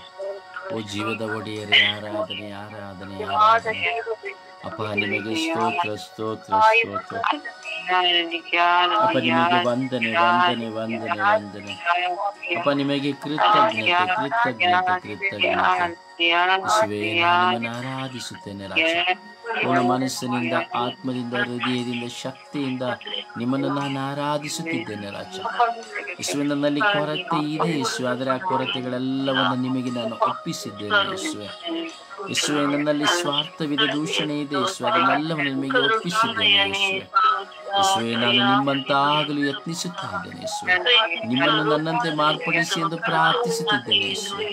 ಓ ಜೀವದ ಒಡೆಯರೇ, ಆರಾಧನೆ, ಆರಾಧನೆ, ಆರಾಧನೆ. ಅಪ್ಪ ನಿಮಗೆ ಸ್ತೋತ್ರ, ಸ್ತೋತ್ರ, ಸ್ತೋತ್ರ. ಅಪ್ಪ ನಿಮಗೆ ವಂದನೆ, ವಂದನೆ, ವಂದನೆ, ವಂದನೆ. ಅಪ್ಪ ನಿಮಗೆ ಕೃತಜ್ಞತೆ, ಕೃತಜ್ಞತೆ, ಕೃತಜ್ಞತೆ. ಯೇಸುವೇ, ನಾನು ನಿಮ್ಮನ್ನು ಆರಾಧಿಸುತ್ತೇನೆ ರಾಜ. ಪೂರ್ಣ ಮನಸ್ಸಿನಿಂದ, ಆತ್ಮದಿಂದ, ಹೃದಯದಿಂದ, ಶಕ್ತಿಯಿಂದ ನಿಮ್ಮನ್ನು ನಾನು ಆರಾಧಿಸುತ್ತಿದ್ದೇನೆ ರಾಜ. ಯೇಸುವೆ, ನನ್ನಲ್ಲಿ ಕೊರತೆ ಇದೆ ಯೇಸುವೆ, ಆದರೆ ಆ ಕೊರತೆಗಳೆಲ್ಲವನ್ನು ನಿಮಗೆ ನಾನು ಒಪ್ಪಿಸಿದ್ದೇನೆ ಯೇಸುವೆ. ಯೇಸುವೆ, ನನ್ನಲ್ಲಿ ಸ್ವಾರ್ಥವಿದೆ, ದೂಷಣೆ ಇದೆ ಯೇಸುವೆ, ಅದನ್ನೆಲ್ಲವನ್ನು ನಿಮಗೆ ಒಪ್ಪಿಸಿದ್ದೇನೆ ಯೇಸುವೆ. ಯೇಸುವೆ, ನಾನು ನಿಮ್ಮಂತಾಗಲು ಯತ್ನಿಸುತ್ತಾ ಇದ್ದೇನೆ ಯೇಸುವೆ. ನಿಮ್ಮನ್ನು ನನ್ನಂತೆ ಮಾರ್ಪಡಿಸಿ ಎಂದು ಪ್ರಾರ್ಥಿಸುತ್ತಿದ್ದೇನೆ ಯೇಸುವೆ.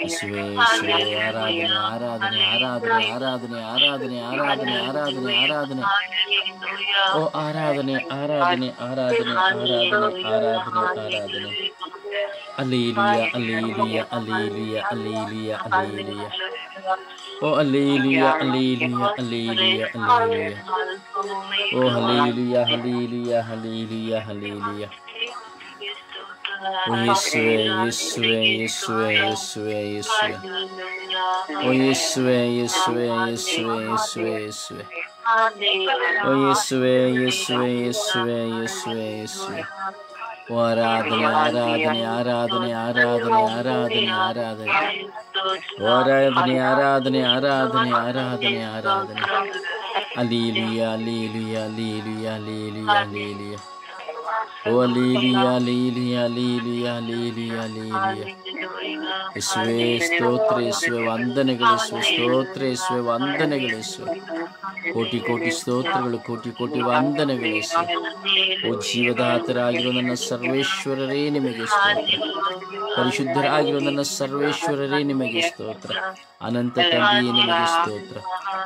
ಯೇಸುವೆ, ಯೇಸುವೆ, ಆರಾಧನೆ, ಆರಾಧನೆ, ಆರಾಧನೆ, ಆರಾಧನೆ, ಆರಾಧನೆ, ಆರಾಧನೆ, ಆರಾಧನೆ, ಆರಾಧನೆ. ಓ ಆರಾಧನೆ, ಆರಾಧನೆ, ಆರಾಧನೆ, ಆರಾಧನೆ, ಆರಾಧನೆ, ಆರಾಧನೆ. Hallelujah, hallelujah, hallelujah, hallelujah, hallelujah. Oh, hallelujah, hallelujah, hallelujah, hallelujah. Oh, hallelujah, hallelujah, hallelujah, hallelujah. Oh, ಯೇಸುವೆ ಯೇಸುವೆ ಯೇಸುವೆ ಯೇಸುವೆ ಯೇಸುವೆ. Oh, ಯೇಸುವೆ ಯೇಸುವೆ ಯೇಸುವೆ ಯೇಸುವೆ ಯೇಸುವೆ. Oh, ಯೇಸುವೆ ಯೇಸುವೆ ಯೇಸುವೆ ಯೇಸುವೆ ಯೇಸುವೆ. ಓ ಆರಾಧನೆ ಆರಾಧನೆ ಆರಾಧನೆ ಆರಾಧನೆ ಆರಾಧನೆ ಆರಾಧನೆ. ಓ ಆರಾಧನೆ ಆರಾಧನೆ ಆರಾಧನೆ ಆರಾಧನೆ ಆರಾಧನೆ. Hallelujah hallelujah hallelujah hallelujah hallelujah. ಓ hallelujah hallelujah hallelujah hallelujah hallelujah. ಯೇಸುವೇ ಸ್ತೋತ್ರ, ಯೇಸುವೆ ವಂದನೆಗಳು, ಯೇಸುವೆ ಸ್ತೋತ್ರ, ಯೇಸುವೆ ವಂದನೆಗಳು, ಯೇಸುವೆ ಕೋಟಿ ಕೋಟಿ ಸ್ತೋತ್ರಗಳು, ಕೋಟಿ ಕೋಟಿ ವಂದನೆಗಳು ಯೇಸುವೆ. ಓ ಜೀವದಾತರಾಗಿರೋ ನನ್ನ ಸರ್ವೇಶ್ವರರೇ ನಿಮಗೆ ಸ್ತೋತ್ರ. ಪರಿಶುದ್ಧರಾಗಿರೋ ನನ್ನ ಸರ್ವೇಶ್ವರರೇ ನಿಮಗೆ ಸ್ತೋತ್ರ. ಅನಂತ ತಂದೆಯೇ ನಿಮಗೆ ಸ್ತೋತ್ರ.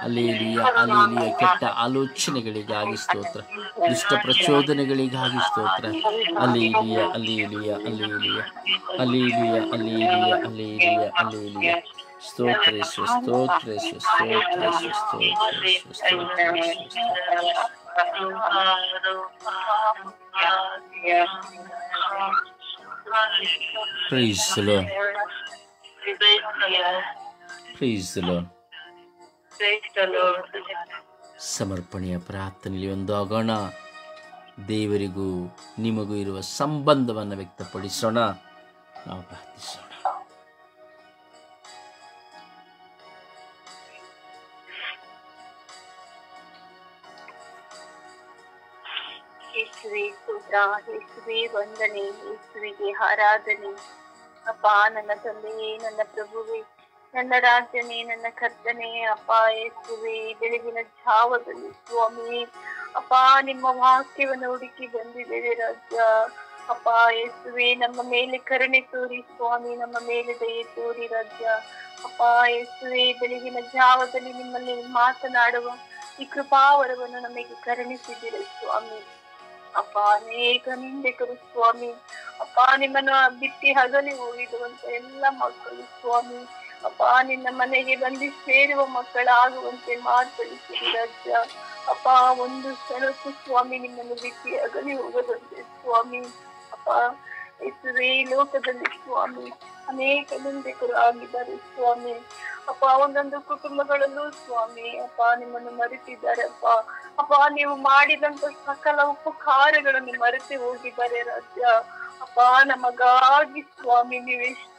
Hallelujah hallelujah. ಕೆಟ್ಟ ಆಲೋಚನೆಗಳಿಗಾಗಿ ಸ್ತೋತ್ರ, ದುಷ್ಟ ಪ್ರಚೋದನೆಗಳಿಗಾಗಿ ಸ್ತೋತ್ರ. Hallelujah hallelujah hallelujah hallelujah hallelujah hallelujah hallelujah. ಸ್ತೋತ್ರ ಯೇಸುವೆ ಸ್ತೋತ್ರ ಯೇಸುವೆ ಸ್ತೋತ್ರ ಯೇಸುವೆ ಸ್ತೋತ್ರ ಯೇಸುವೆ ಸ್ತೋತ್ರ ಯೇಸುವೆ. Praise the Lord. Praise the Lord. ಸಮರ್ಪಣೆಯ ಪ್ರಾರ್ಥನೆಯಲ್ಲಿ ಒಂದಾಗೋಣ. ದೇವರಿಗೂ ನಿಮಗೂ ಇರುವ ಸಂಬಂಧವನ್ನು ವ್ಯಕ್ತಪಡಿಸೋಣ. ನಾವು ಪ್ರಾರ್ಥಿಸೋಣ. ಯೇಸುವೆ ಸ್ತೋತ್ರ, ಯೇಸುವೆ ವಂದನೆ, ಯೇಸುವಿಗೆ ಆರಾಧನೆ. ಅಪ್ಪ ನನ್ನ ತಂದೆಯೇ, ನನ್ನ ಪ್ರಭುವೇ, ನನ್ನ ರಾಜನೇ, ನನ್ನ ಕರ್ತನೆ, ಅಪ್ಪ ಯೇಸುವೆ ಬೆಳಗಿನ ಜಾವದಲ್ಲಿ ಸ್ವಾಮಿ ಅಪ್ಪ ನಿಮ್ಮ ವಾಕ್ಯವನ್ನು ಹುಡುಕಿ ಬಂದಿದ್ದೇವೆ ರಾಜ. ಅಪ್ಪ ಯೇಸುವೆ ನಮ್ಮ ಮೇಲೆ ಕರುಣೆ ತೋರಿ ಸ್ವಾಮಿ, ನಮ್ಮ ಮೇಲೆ ದಯೆ ತೋರಿ ರಾಜ. ಅಪ್ಪ ಯೇಸುವೆ ಬೆಳಗಿನ ಜಾವದಲ್ಲಿ ನಿಮ್ಮಲ್ಲಿ ಮಾತನಾಡುವ ಈ ಕೃಪಾವರವನ್ನು ನಮಗೆ ಕರುಣಿಸಿದ್ದೀರ ಸ್ವಾಮಿ. ಅಪ್ಪ ಅನೇಕ ನಿಂದಕರು ಸ್ವಾಮಿ ಅಪ್ಪ ನಿಮ್ಮನ್ನು ಬಿಟ್ಟಿ ಹಗಲಿ ಹೋಗಿರುವಂತ ಎಲ್ಲ ಮಕ್ಕಳು ಸ್ವಾಮಿ ಅಪ್ಪ ನಿನ್ನ ಮನೆಗೆ ಬಂದು ಸೇರುವ ಮಕ್ಕಳಾಗುವಂತೆ ಮಾರ್ಪಡಿಸಿರಿ ರಾಜ್ಯ. ಅಪ್ಪ ಒಂದು ಕ್ಷಣಕ್ಕೂ ಸ್ವಾಮಿ ನಿಮ್ಮನ್ನು ಬಿಟ್ಟಿ ಹಗಲಿ ಹೋಗದಂತೆ ಸ್ವಾಮಿ. ಅಪ್ಪ ಯೇಸುವೇ ಈ ಲೋಕದಲ್ಲಿ ಸ್ವಾಮಿ ಅನೇಕ ನಿಂದಕರು ಆಗಿದ್ದಾರೆ ಸ್ವಾಮಿ. ಅಪ್ಪ ಒಂದೊಂದು ಕುಟುಂಬಗಳಲ್ಲೂ ಸ್ವಾಮಿ ಅಪ್ಪ ನಿಮ್ಮನ್ನು ಮರೆತಿದ್ದಾರೆ ಅಪ್ಪ. ಅಪ್ಪ ನೀವು ಮಾಡಿದಂತ ಸಕಲ ಉಪಕಾರಗಳನ್ನು ಮರೆತು ಹೋಗಿದ್ದಾರೆ ರಾಜ್ಯ. ಅಪ್ಪ ನಮಗಾಗಿ ಸ್ವಾಮಿ ನೀವೆಷ್ಟು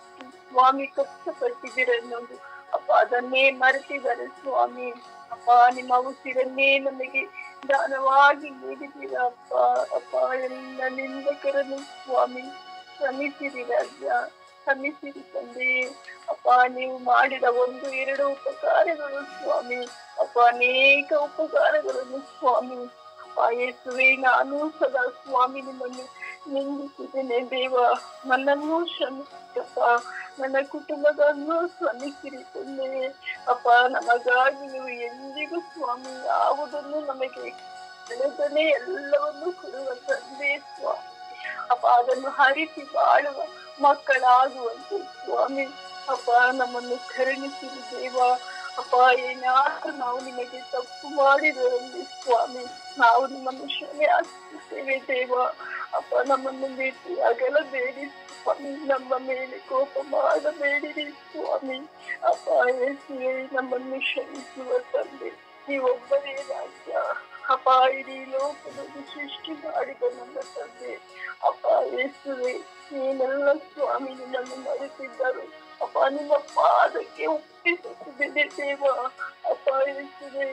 ಸ್ವಾಮಿ ಕಷ್ಟಪಟ್ಟಿದ್ದೀರ ಅನ್ನೋದು ಅಪ್ಪ ಅದನ್ನೇ ಮರೆತಿದ್ದಾರೆ ಸ್ವಾಮಿ. ಅಪ್ಪ ನಿಮ್ಮ ಉಸಿರನ್ನೇ ನಮಗೆ ದಾನವಾಗಿ ನೀಡಿದ್ದೀರ ಅಪ್ಪ. ಅಪ್ಪ ಎಲ್ಲ ನಿಂದಕರನ್ನು ಸ್ವಾಮಿ ಕ್ಷಮಿಸಿರಿ ರಾಜ್ಯ, ಕ್ಷಮಿಸಿರಿ ತಂದೆ. ಅಪ್ಪ ನೀವು ಮಾಡಿದ 1-2 ಉಪಕಾರಗಳು ಸ್ವಾಮಿ ಅಪ್ಪ ಅನೇಕ ಉಪಕಾರಗಳನ್ನು ಸ್ವಾಮಿ ಅಪ್ಪ ಯೇಸುವೆ ನಾನು ಸದಾ ಸ್ವಾಮಿ ನಿಮ್ಮನ್ನು ನಿಂದಿಸಿದ್ದೇನೆ ದೇವ. ನನ್ನನ್ನು ಕ್ಷಮಿಸಪ್ಪ, ನನ್ನ ಕುಟುಂಬದನ್ನು ಕ್ಷಮಿಸಿರಿ ತಂದೆ. ಅಪ್ಪ ನಮಗಾಗಿ ನೀವು ಎಂದಿಗೂ ಸ್ವಾಮಿ ಯಾವುದನ್ನು ನಮಗೆ ಬೆಳೆದನೆ ಎಲ್ಲವನ್ನು ಕೊಡುವ ತಂದೆ ಸ್ವಾಮಿ. ಅಪ್ಪ ಅದನ್ನು ಹರಿಸಿ ಬಾಳುವ ಮಕ್ಕಳಾಗುವಂತೆ ಸ್ವಾಮಿ ಅಪ್ಪ ನಮ್ಮನ್ನು ಕರುಣಿಸಿರಿ ದೇವ. ಅಪ್ಪ ಏನಾದ್ರೂ ನಾವು ನಿಮಗೆ ತಪ್ಪು ಮಾಡಿದರಲ್ಲಿ ಸ್ವಾಮಿ ನಾವು ನಿಮ್ಮನ್ನು ಕ್ಷಮೆ ಹಾಕಿಸುತ್ತೇವೆ ದೇವ. ಅಪ್ಪ ನಮ್ಮನ್ನು ಬಿಟ್ಟು ಅಗಲಬೇಡಿ ಸ್ವಾಮಿ, ನಮ್ಮ ಮೇಲೆ ಕೋಪ ಮಾಡಬೇಡಿರಿ ಸ್ವಾಮಿ. ಅಪ್ಪ ಯೇಸುವೇ ನಮ್ಮನ್ನು ಕ್ಷಮಿಸುವ ತಂದೆ ನೀವೊಬ್ಬರೇ ರಾಜ್ಯ. ಅಪ್ಪ ಇಡೀ ಲೋಕದಲ್ಲಿ ಸೃಷ್ಟಿ ಮಾಡಿದ ನನ್ನ ತಂದೆ ಅಪ್ಪ ಯೇಸುವೇ ನೀನೆಲ್ಲ ಸ್ವಾಮಿ ನಿಮ್ಮನ್ನು ಮರೆತಿದ್ದರು ಅಪ್ಪ ನಿಮ್ಮ ಪಾದಕ್ಕೆ ಒಪ್ಪಿಸುತ್ತಿದ್ದೇನೆ ದೇವ. ಅಪ್ಪ ಯೇಸುವೇ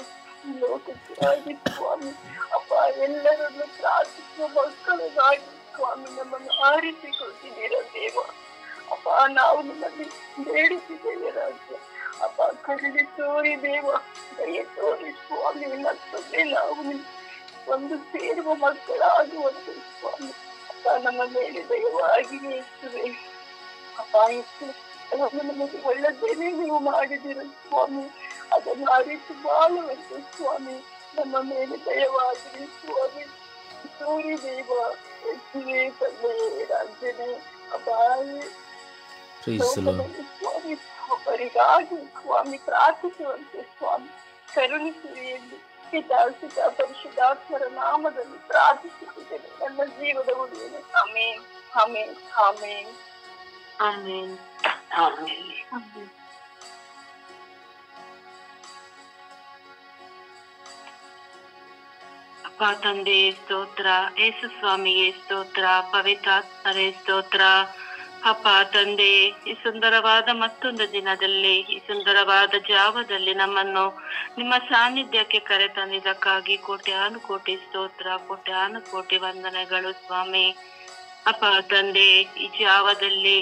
ಲೋಕಕ್ಕಾಗಿ ಸ್ವಾಮಿ ಅಪ್ಪ ಎಲ್ಲರನ್ನು ಪ್ರಾರ್ಥಿಸುವ ಮಕ್ಕಳಾಗಿ ಸ್ವಾಮಿ ನಮ್ಮನ್ನು ಆರಿಸಿಕೊಳ್ತಿದ್ದೀರ ದೇವ. ಅಪ್ಪ ನಾವು ನಿಮ್ಮಲ್ಲಿ ಬೇಡಿಸಿದ್ದೇವೆ ರಾಜ್ಯ. ಅಪ್ಪ ಕರುಣೆ ತೋರಿ ದೇವ, ದಯೆ ತೋರಿ ಸ್ವಾಮಿ. ಮತ್ತೊಮ್ಮೆ ನಾವು ಒಂದು ಸೇರುವ ಮಕ್ಕಳಾಗುವಂತೆ ಸ್ವಾಮಿ ಅಪ್ಪ ನಮ್ಮ ಮೇಲೆ ದಯವಾಗಿ ಯೇಸುವೆ. ಅಪ್ಪ ಯೇಸು ನಮಗೆ ಒಳ್ಳೆದೇನೆ ನೀವು ಮಾಡಿದಿರ ಸ್ವಾಮಿ, ಅದನ್ನು ಅರಿತು ಬಾಳುವಂತೆ ಸ್ವಾಮಿ ನಮ್ಮ ಮೇಲೆ ದಯವಾಗಿರಿ ಸ್ವಾಮಿ. ತೋರಿ ದೇವ ಯೇಸುವೆ ತಂದೆ ರಾಜ್ಯನೇ ಅಪ್ಪ Praise the Lord. ಲೋಕದಲ್ಲಿ ಸ್ವಾಮಿ ಒಬ್ಬರಿಗಾಗಿ ಸ್ವಾಮಿ ಪ್ರಾರ್ಥಿಸುವಂತೆ ಸ್ವಾಮಿ ಕರುಣಿಸಿರಿ ಎಂದು ಪಿತಾ ಪರಿಶುದ್ಧಾತ್ಮರ ನಾಮದಲ್ಲಿ ಪ್ರಾರ್ಥಿಸುತ್ತಿದ್ದೇನೆ ನನ್ನ ಜೀವದ ಉಳಿಯಲು. ಆಮೇನ್ ಆಮೇನ್ ಆಮೇನ್ ಆಮೇನ್ ಆಮೇನ್. ಅಪ್ಪ ತಂದೆ ಸ್ತೋತ್ರ, ಯೇಸು ಸ್ವಾಮಿಗೆ ಸ್ತೋತ್ರ, ಪವಿತ್ರಾತ್ಮರೇ ಸ್ತೋತ್ರ. ಅಪ್ಪ ತಂದೆ, ಈ ಸುಂದರವಾದ ಮತ್ತೊಂದು ದಿನದಲ್ಲಿ, ಈ ಸುಂದರವಾದ ಜಾವದಲ್ಲಿ ನಮ್ಮನ್ನು ನಿಮ್ಮ ಸಾನ್ನಿಧ್ಯಕ್ಕೆ ಕರೆ ತಂದಿದ್ದಕ್ಕಾಗಿ ಕೋಟ್ಯಾನು ಕೋಟಿ ಸ್ತೋತ್ರ, ಕೋಟ್ಯಾನು ಕೋಟಿ ವಂದನೆಗಳು ಸ್ವಾಮಿ. ಅಪ್ಪ ತಂದೆ, ಈ ಜಾವದಲ್ಲಿ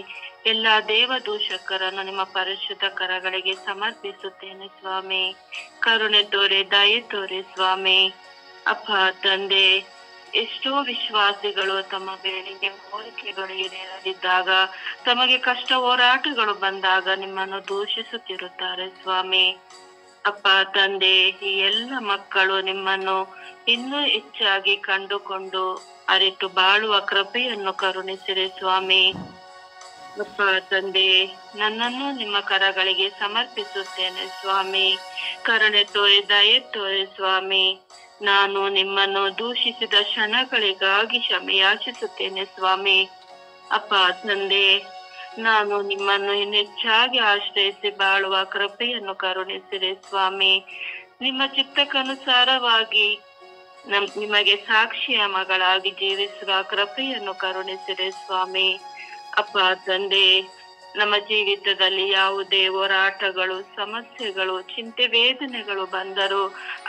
ಎಲ್ಲಾ ದೇವದೂಷಕರನ್ನು ನಿಮ್ಮ ಪರಿಶುದ್ಧ ಕರಗಳಿಗೆ ಸಮರ್ಪಿಸುತ್ತೇನೆ ಸ್ವಾಮಿ. ಕರುಣೆ ತೋರೆ, ದಯೆ ತೋರೆ ಸ್ವಾಮಿ. ಅಪ್ಪ ತಂದೆ, ಎಷ್ಟೋ ವಿಶ್ವಾಸಿಗಳು ತಮ್ಮ ಬೇಡಿಕೆ ಕೋರಿಕೆಗಳು ಈಡೇರದಿದ್ದಾಗ, ತಮಗೆ ಕಷ್ಟ ಹೋರಾಟಗಳು ಬಂದಾಗ ನಿಮ್ಮನ್ನು ದೂಷಿಸುತ್ತಿರುತ್ತಾರೆ ಸ್ವಾಮಿ. ಅಪ್ಪ ತಂದೆ, ಈ ಎಲ್ಲ ಮಕ್ಕಳು ನಿಮ್ಮನ್ನು ಇನ್ನೂ ಹೆಚ್ಚಾಗಿ ಕಂಡುಕೊಂಡು ಅರಿತು ಬಾಳುವ ಕೃಪೆಯನ್ನು ಕರುಣಿಸಿರಿ ಸ್ವಾಮಿ. ಅಪ್ಪ ತಂದೆ, ನನ್ನನ್ನು ನಿಮ್ಮ ಕರಗಳಿಗೆ ಸಮರ್ಪಿಸುತ್ತೇನೆ ಸ್ವಾಮಿ. ಕರುಣೆ ತೋರಿ, ದಯೆ ತೋರಿ ಸ್ವಾಮಿ. ನಾನು ನಿಮ್ಮನ್ನು ದೂಷಿಸಿದ ಕ್ಷಣಗಳಿಗಾಗಿ ಕ್ಷಮೆಯಾಚಿಸುತ್ತೇನೆ ಸ್ವಾಮಿ. ಅಪ್ಪ ತಂದೆ, ನಾನು ನಿಮ್ಮನ್ನು ಇನ್ನೆಚ್ಚಾಗಿ ಆಶ್ರಯಿಸಿ ಬಾಳುವ ಕೃಪೆಯನ್ನು ಕರುಣಿಸಿರಿ ಸ್ವಾಮಿ. ನಿಮ್ಮ ಚಿತ್ತಕ್ಕನುಸಾರವಾಗಿ ನಿಮಗೆ ಸಾಕ್ಷಿಯ ಮಗಳಾಗಿ ಜೀವಿಸುವ ಕೃಪೆಯನ್ನು ಕರುಣಿಸಿರಿ ಸ್ವಾಮಿ. ಅಪ್ಪ ತಂದೆ, ನಮ್ಮ ಜೀವಿತದಲ್ಲಿ ಯಾವುದೇ ಹೋರಾಟಗಳು, ಸಮಸ್ಯೆಗಳು, ಚಿಂತೆ, ವೇದನೆಗಳು ಬಂದರೂ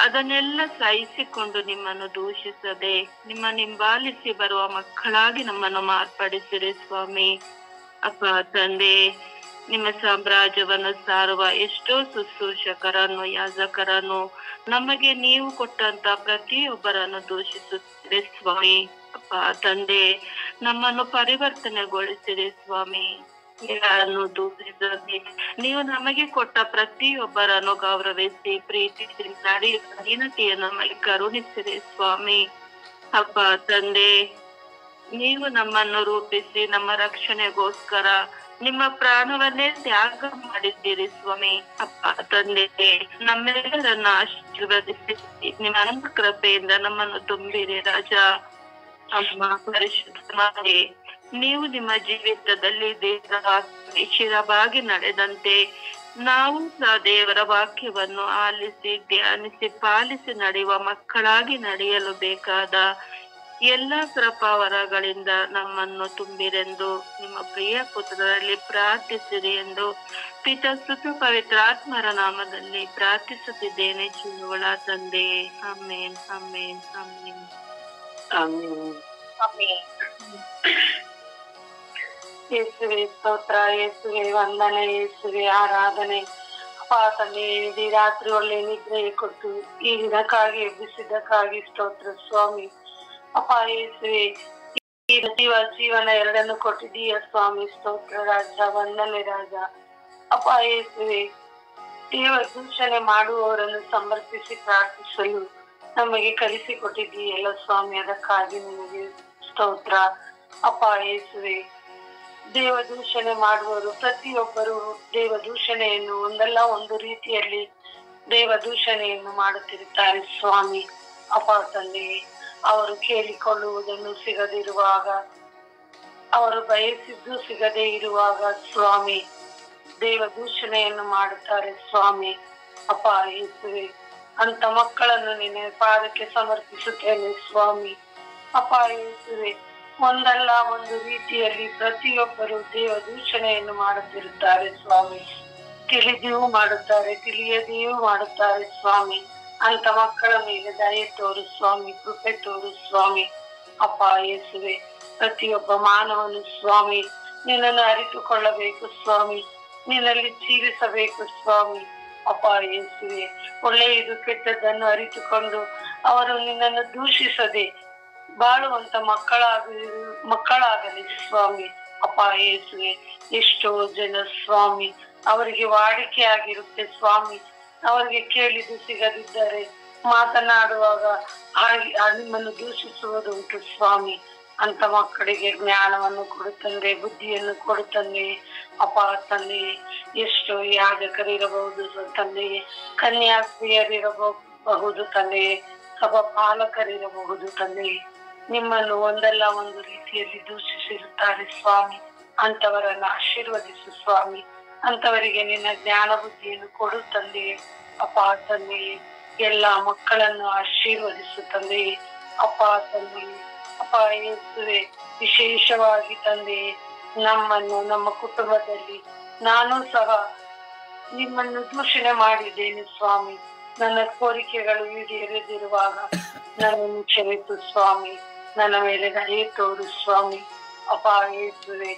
ಅದನ್ನೆಲ್ಲ ಸಹಿಸಿಕೊಂಡು ನಿಮ್ಮನ್ನು ದೂಷಿಸದೆ ನಿಮ್ಮ ಹಿಂಬಾಲಿಸಿ ಬರುವ ಮಕ್ಕಳಾಗಿ ನಮ್ಮನ್ನು ಮಾರ್ಪಡಿಸಿರಿ ಸ್ವಾಮಿ. ಅಪ್ಪ ತಂದೆ, ನಿಮ್ಮ ಸಾಮ್ರಾಜ್ಯವನ್ನು ಸಾರುವ ಎಷ್ಟೋ ಶುಶ್ರೂಷಕರನ್ನು, ಯಾಜಕರನ್ನು, ನಮಗೆ ನೀವು ಕೊಟ್ಟಂತ ಪ್ರತಿಯೊಬ್ಬರನ್ನು ದೂಷಿಸುತ್ತಿರಿ ಸ್ವಾಮಿ. ಅಪ್ಪ ತಂದೆ, ನಮ್ಮನ್ನು ಪರಿವರ್ತನೆಗೊಳಿಸಿರಿ ಸ್ವಾಮಿ. ಯಾರನ್ನು ದೂಷಿಸದೆ ನೀವು ನಮಗೆ ಕೊಟ್ಟ ಪ್ರತಿಯೊಬ್ಬರನ್ನು ಗೌರವಿಸಿ, ಪ್ರೀತಿಸಿ ನಡೆಯುವ ಹೀನತೆಯನ್ನು ನಮಗೆ ಕರುಣಿಸಿರಿ ಸ್ವಾಮಿ. ಅಪ್ಪ ತಂದೆ, ನೀವು ನಮ್ಮನ್ನು ರೂಪಿಸಿ ನಮ್ಮ ರಕ್ಷಣೆಗೋಸ್ಕರ ನಿಮ್ಮ ಪ್ರಾಣವನ್ನೇ ತ್ಯಾಗ ಮಾಡಿದ್ದೀರಿ ಸ್ವಾಮಿ. ಅಪ್ಪ ತಂದೆ, ನಮ್ಮೆಲ್ಲರನ್ನ ಆಶೀರ್ವದಿಸಿ ನಿಮ್ಮ ಅನಂತ ಕೃಪೆಯಿಂದ ನಮ್ಮನ್ನು ತುಂಬಿರಿ ರಾಜ. ಅಮ್ಮ ಪರಿಶುದ್ಧರೇ, ನೀವು ನಿಮ್ಮ ಜೀವಿತದಲ್ಲಿ ದೇವರ ಶಿರವಾಗಿ ನಡೆದಂತೆ ನಾವು ಸಹ ದೇವರ ವಾಕ್ಯವನ್ನು ಆಲಿಸಿ, ಧ್ಯಾನಿಸಿ, ಪಾಲಿಸಿ ನಡೆಯುವ ಮಕ್ಕಳಾಗಿ ನಡೆಯಲು ಬೇಕಾದ ಎಲ್ಲ ಕೃಪಾವರಗಳಿಂದ ನಮ್ಮನ್ನು ತುಂಬಿರೆಂದು ನಿಮ್ಮ ಪ್ರಿಯ ಪುತ್ರರಲ್ಲಿ ಪ್ರಾರ್ಥಿಸಿರಿ ಎಂದು ಪಿತಾ ಸುತ ಪವಿತ್ರಾತ್ಮರ ನಾಮದಲ್ಲಿ ಪ್ರಾರ್ಥಿಸುತ್ತಿದ್ದೇನೆ ಜೀವಗಳ ತಂದೆ. ಆಮೇನ್ ಆಮೇನ್ ಆಮೇನ್ ಆಮೇನ್ ಆಮೇನ್. ಯೇಸುವೆ ಸ್ತೋತ್ರ, ಯೇಸುವೆ ವಂದನೆ, ಯೇಸುವೆ ಆರಾಧನೆ. ಅಪ್ಪ ತಂದೆ, ಇಡೀ ರಾತ್ರಿ ಒಳ್ಳೆ ನಿದ್ರೆ ಕೊಟ್ಟು ಈ ದಿನಕ್ಕಾಗಿ ಎಬ್ಬಿಸಿದ್ದಕ್ಕಾಗಿ ಸ್ತೋತ್ರ ಸ್ವಾಮಿ. ಅಪ್ಪ ಯೇಸುವೆ, ಈ ಜೀವನ ಎರಡನ್ನು ಕೊಟ್ಟಿದ್ದೀಯ ಸ್ವಾಮಿ. ಸ್ತೋತ್ರ ರಾಜ, ವಂದನೆ ರಾಜ. ಅಪ್ಪ ಯೇಸುವೆ, ದೇವ ದೂಷಣೆ ಮಾಡುವವರನ್ನು ಸಮರ್ಪಿಸಿ ಪ್ರಾರ್ಥಿಸಲು ನಮಗೆ ಕಲಿಸಿಕೊಟ್ಟಿದ್ದೀಯಲ್ಲ ಸ್ವಾಮಿ, ಅದಕ್ಕಾಗಿ ನಿಮಗೆ ಸ್ತೋತ್ರ. ಅಪ್ಪ ಯೇಸುವೆ, ದೇವದೂಷಣೆ ಮಾಡುವರು ಪ್ರತಿಯೊಬ್ಬರು ದೇವದೂಷಣೆಯನ್ನು ಒಂದಲ್ಲ ಒಂದು ರೀತಿಯಲ್ಲಿ ದೇವದೂಷಣೆಯನ್ನು ಮಾಡುತ್ತಿರುತ್ತಾರೆ ಸ್ವಾಮಿ. ಅಪ್ಪ ತಂದೆ, ಅವರು ಕೇಳಿಕೊಳ್ಳುವುದನ್ನು ಸಿಗದಿರುವಾಗ, ಅವರು ಬಯಸಿದ್ದು ಸಿಗದೇ ಇರುವಾಗ ಸ್ವಾಮಿ ದೇವದೂಷಣೆಯನ್ನು ಮಾಡುತ್ತಾರೆ ಸ್ವಾಮಿ. ಅಪ್ಪ ಯೇಸುವೆ, ಅಂತ ಮಕ್ಕಳನ್ನು ನಿನ್ನ ಪಾದಕ್ಕೆ ಸಮರ್ಪಿಸುತ್ತೇನೆ ಸ್ವಾಮಿ. ಅಪ್ಪ ಯೇಸುವೆ, ಒಂದಲ್ಲ ಒಂದು ರೀತಿಯಲ್ಲಿ ಪ್ರತಿಯೊಬ್ಬರು ದೇವದೂಷಣೆಯನ್ನು ಮಾಡುತ್ತಿರುತ್ತಾರೆ ಸ್ವಾಮಿ. ತಿಳಿದಿಯೂ ಮಾಡುತ್ತಾರೆ, ತಿಳಿಯದೆಯೂ ಮಾಡುತ್ತಾರೆ ಸ್ವಾಮಿ. ಅಂತ ಮಕ್ಕಳ ಮೇಲೆ ದಯೆ ತೋರು ಸ್ವಾಮಿ, ಕೃಪೆ ತೋರು ಸ್ವಾಮಿ. ಅಪ್ಪ ಯೇಸುವೆ, ಪ್ರತಿಯೊಬ್ಬ ಮಾನವನು ಸ್ವಾಮಿ ನಿನ್ನನ್ನು ಅರಿತುಕೊಳ್ಳಬೇಕು ಸ್ವಾಮಿ, ನಿನ್ನಲ್ಲಿ ಜೀವಿಸಬೇಕು ಸ್ವಾಮಿ. ಅಪ್ಪ ಯೇಸುವೆ, ಒಳ್ಳೆಯದು ಕೆಟ್ಟದ್ದನ್ನು ಅವರು ನಿನ್ನನ್ನು ದೂಷಿಸದೆ ಬಾಳುವಂತ ಮಕ್ಕಳಾಗಲಿ ಸ್ವಾಮಿ. ಅಪ್ಪ ಯೇಸುವೆ, ಎಷ್ಟೋ ಜನ ಸ್ವಾಮಿ ಅವರಿಗೆ ವಾಡಿಕೆ ಆಗಿರುತ್ತೆ ಸ್ವಾಮಿ, ಅವರಿಗೆ ಕೇಳಿದ್ದು ಸಿಗದಿದ್ದರೆ ಮಾತನಾಡುವಾಗ ನಿಮ್ಮನ್ನು ದೂಷಿಸುವುದುಂಟು ಸ್ವಾಮಿ. ಅಂತ ಮಕ್ಕಳಿಗೆ ಜ್ಞಾನವನ್ನು ಕೊಡು ತಂದೆ, ಬುದ್ಧಿಯನ್ನು ಕೊಡು ತಂದೆ. ಅಪ್ಪ ತಂದೆ, ಎಷ್ಟು ಯಾಜಕರಿರಬಹುದು ತಂದೆ, ಕನ್ಯಾಸ್ತ್ರೀಯರಿರಬಹುದು ತಂದೆ, ಸಭಾ ಪಾಲಕರಿರಬಹುದು ತಂದೆ, ನಿಮ್ಮನ್ನು ಒಂದಲ್ಲ ಒಂದು ರೀತಿಯಲ್ಲಿ ದೂಷಿಸಿರುತ್ತಾರೆ ಸ್ವಾಮಿ. ಅಂತವರನ್ನು ಆಶೀರ್ವದಿಸು ಸ್ವಾಮಿ. ಅಂತವರಿಗೆ ನಿನ್ನ ಜ್ಞಾನ ಬುದ್ಧಿಯನ್ನು ಕೊಡು ತಂದೆ. ಅಪ್ಪ ತಂದೆ, ಎಲ್ಲ ಮಕ್ಕಳನ್ನು ಆಶೀರ್ವದಿಸು ತಂದೆ. ಅಪ್ಪ ತಂದೆ, ಅಪ್ಪ ಯೇಸುವೆ, ವಿಶೇಷವಾಗಿ ತಂದೆ ನಮ್ಮನ್ನು, ನಮ್ಮ ಕುಟುಂಬದಲ್ಲಿ ನಾನು ಸಹ ನಿಮ್ಮನ್ನು ದೂಷಣೆ ಮಾಡಿದ್ದೇನೆ ಸ್ವಾಮಿ. ನನ್ನ ಕೋರಿಕೆಗಳು ಈಡೇರದಿರುವಾಗ ನನ್ನನ್ನು ಕ್ಷಮಿಸು ಸ್ವಾಮಿ. ನನ್ನ ಮೇಲೆ ದಯೆ ತೋರು ಸ್ವಾಮಿ. ಅಪ್ಪ ಯೇಸುವೆ,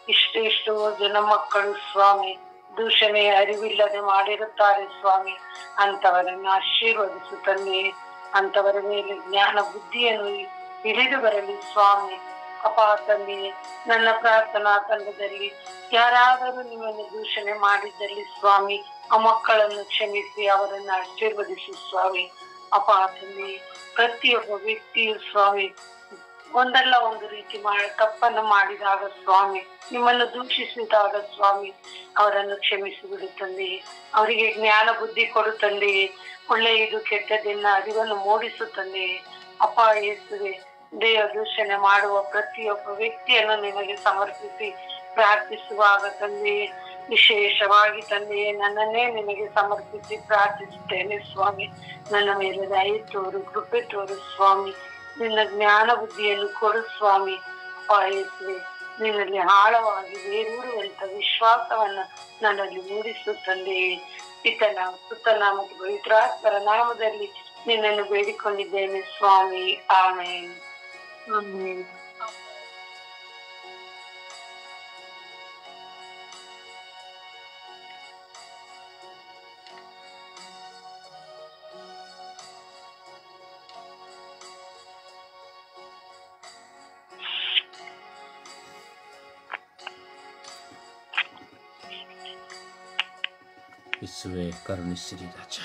ಇಷ್ಟು ಜನ ಮಕ್ಕಳು ಸ್ವಾಮಿ ದೂಷಣೆ ಅರಿವಿಲ್ಲದೆ ಮಾಡಿರುತ್ತಾರೆ ಸ್ವಾಮಿ. ಅಂತವರನ್ನು ಆಶೀರ್ವದಿಸು ತಂದೆ. ಅಂತವರ ಮೇಲೆ ಜ್ಞಾನ ಬುದ್ಧಿಯನ್ನು ಇಳಿದು ಬರಲಿ ಸ್ವಾಮಿ. ಅಪ್ಪ ತಂದೆ, ನನ್ನ ಪ್ರಾರ್ಥನಾ ತಂಡದಲ್ಲಿ ಯಾರಾದರೂ ನಿಮ್ಮನ್ನು ದೂಷಣೆ ಮಾಡಿದ್ದಲ್ಲಿ ಸ್ವಾಮಿ, ಆ ಮಕ್ಕಳನ್ನು ಕ್ಷಮಿಸಿ ಅವರನ್ನು ಆಶೀರ್ವದಿಸು ಸ್ವಾಮಿ. ಅಪ್ಪ ತಂದೆ, ಪ್ರತಿಯೊಬ್ಬ ವ್ಯಕ್ತಿಯು ಸ್ವಾಮಿ ಒಂದಲ್ಲ ಒಂದು ರೀತಿ ತಪ್ಪನ್ನು ಮಾಡಿದಾಗ ಸ್ವಾಮಿ, ನಿಮ್ಮನ್ನು ದೂಷಿಸಿದಾಗ ಸ್ವಾಮಿ, ಅವರನ್ನು ಕ್ಷಮಿಸಿ ಬಿಡು ತಂದೆ. ಅವರಿಗೆ ಜ್ಞಾನ ಬುದ್ಧಿ ಕೊಡು ತಂದೆ. ಒಳ್ಳೆಯದು ಕೆಟ್ಟದನ್ನ ಅರಿವನ್ನು ಮೂಡಿಸು ತಂದೆ. ಅಪ್ಪ ಯೇಸುವೆ, ದೇವ ದೂಷಣೆ ಮಾಡುವ ಪ್ರತಿಯೊಬ್ಬ ವ್ಯಕ್ತಿಯನ್ನು ನಿಮಗೆ ಸಮರ್ಪಿಸಿ ಪ್ರಾರ್ಥಿಸುವಾಗ ತಂದೆ, ವಿಶೇಷವಾಗಿ ತಂದೆ ನನ್ನನ್ನೇ ನಿಮಗೆ ಸಮರ್ಪಿಸಿ ಪ್ರಾರ್ಥಿಸುತ್ತೇನೆ ಸ್ವಾಮಿ. ನನ್ನ ಮೇಲೆ ದಯೆ ತೋರು, ಕೃಪೆ ತೋರು ಸ್ವಾಮಿ. ನಿನ್ನ ಜ್ಞಾನ ಬುದ್ಧಿಯನ್ನು ಕೊಡು ಸ್ವಾಮಿ. ಅಪ್ಪ ಯೇಸುವೆ, ನಿನ್ನಲ್ಲಿ ಆಳವಾಗಿ ಬೇರೂರುವಂತ ವಿಶ್ವಾಸವನ್ನ ನನ್ನಲ್ಲಿ ಮೂಡಿಸು ತಂದೆ. ಪಿತನ ಸುತನ ಮತ್ತು ಪವಿತ್ರಾತ್ಮರ ನಾಮದಲ್ಲಿ ನಿನ್ನನ್ನು ಬೇಡಿಕೊಂಡಿದ್ದೇನೆ ಸ್ವಾಮಿ. ಆಮೇನ್. ಆಮೇನ್. ಯೇಸುವೆ, ಕರುಣಿಸಿರಿ ರಾಜ.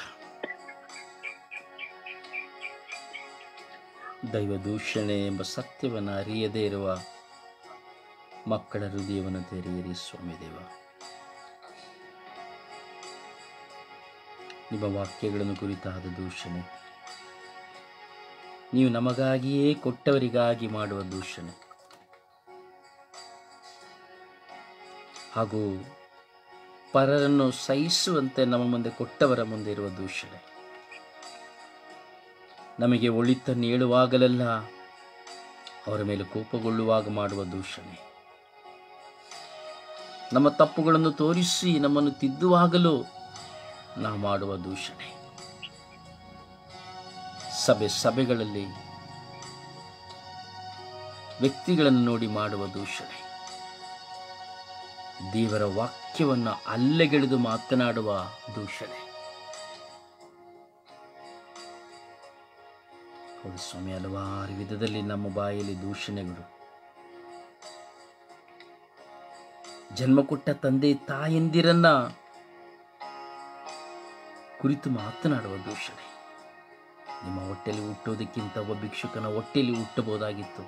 ದೈವ ದೂಷಣೆ ಎಂಬ ಸತ್ಯವನ್ನು ಅರಿಯದೇ ಇರುವ ಮಕ್ಕಳ ಹೃದಯವನ್ನು ತೆರೆಯಿರಿ ಸ್ವಾಮಿ ದೇವ. ನಿಮ್ಮ ವಾಕ್ಯಗಳನ್ನು ಕುರಿತಾದ ದೂಷಣೆ, ನೀವು ನಮಗಾಗಿಯೇ ಕೊಟ್ಟವರಿಗಾಗಿ ಮಾಡುವ ದೂಷಣೆ, ಹಾಗೂ ಪರರನ್ನು ಸಹಿಸುವಂತೆ ನಮ್ಮ ಮುಂದೆ ಕೊಟ್ಟವರ ಮುಂದೆ ಇರುವ ದೂಷಣೆ, ನಮಗೆ ಒಳಿತನ್ನು ಹೇಳುವಾಗಲೆಲ್ಲ ಅವರ ಮೇಲೆ ಕೋಪಗೊಳ್ಳುವಾಗ ಮಾಡುವ ದೂಷಣೆ, ನಮ್ಮ ತಪ್ಪುಗಳನ್ನು ತೋರಿಸಿ ನಮ್ಮನ್ನು ತಿದ್ದುವಾಗಲೂ ನಾವು ಮಾಡುವ ದೂಷಣೆ, ಸಭೆಗಳಲ್ಲಿ ವ್ಯಕ್ತಿಗಳನ್ನು ನೋಡಿ ಮಾಡುವ ದೂಷಣೆ, ದೇವರ ವಾಕ್ಯವನ್ನು ಅಲ್ಲೆಗೆಳೆದು ಮಾತನಾಡುವ ದೂಷಣೆ. ಹೌದು ಸ್ವಾಮಿ, ಹಲವಾರು ವಿಧದಲ್ಲಿ ನಮ್ಮ ಬಾಯಲ್ಲಿ ದೂಷಣೆಗಳು. ಜನ್ಮ ಕೊಟ್ಟ ತಂದೆ ತಾಯಂದಿರನ್ನ ಕುರಿತು ಮಾತನಾಡುವ ದೂಷಣೆ. ನಿಮ್ಮ ಹೊಟ್ಟೆಯಲ್ಲಿ ಹುಟ್ಟೋದಕ್ಕಿಂತ ಒಬ್ಬ ಭಿಕ್ಷುಕನ ಹೊಟ್ಟೆಯಲ್ಲಿ ಹುಟ್ಟಬಹುದಾಗಿತ್ತು.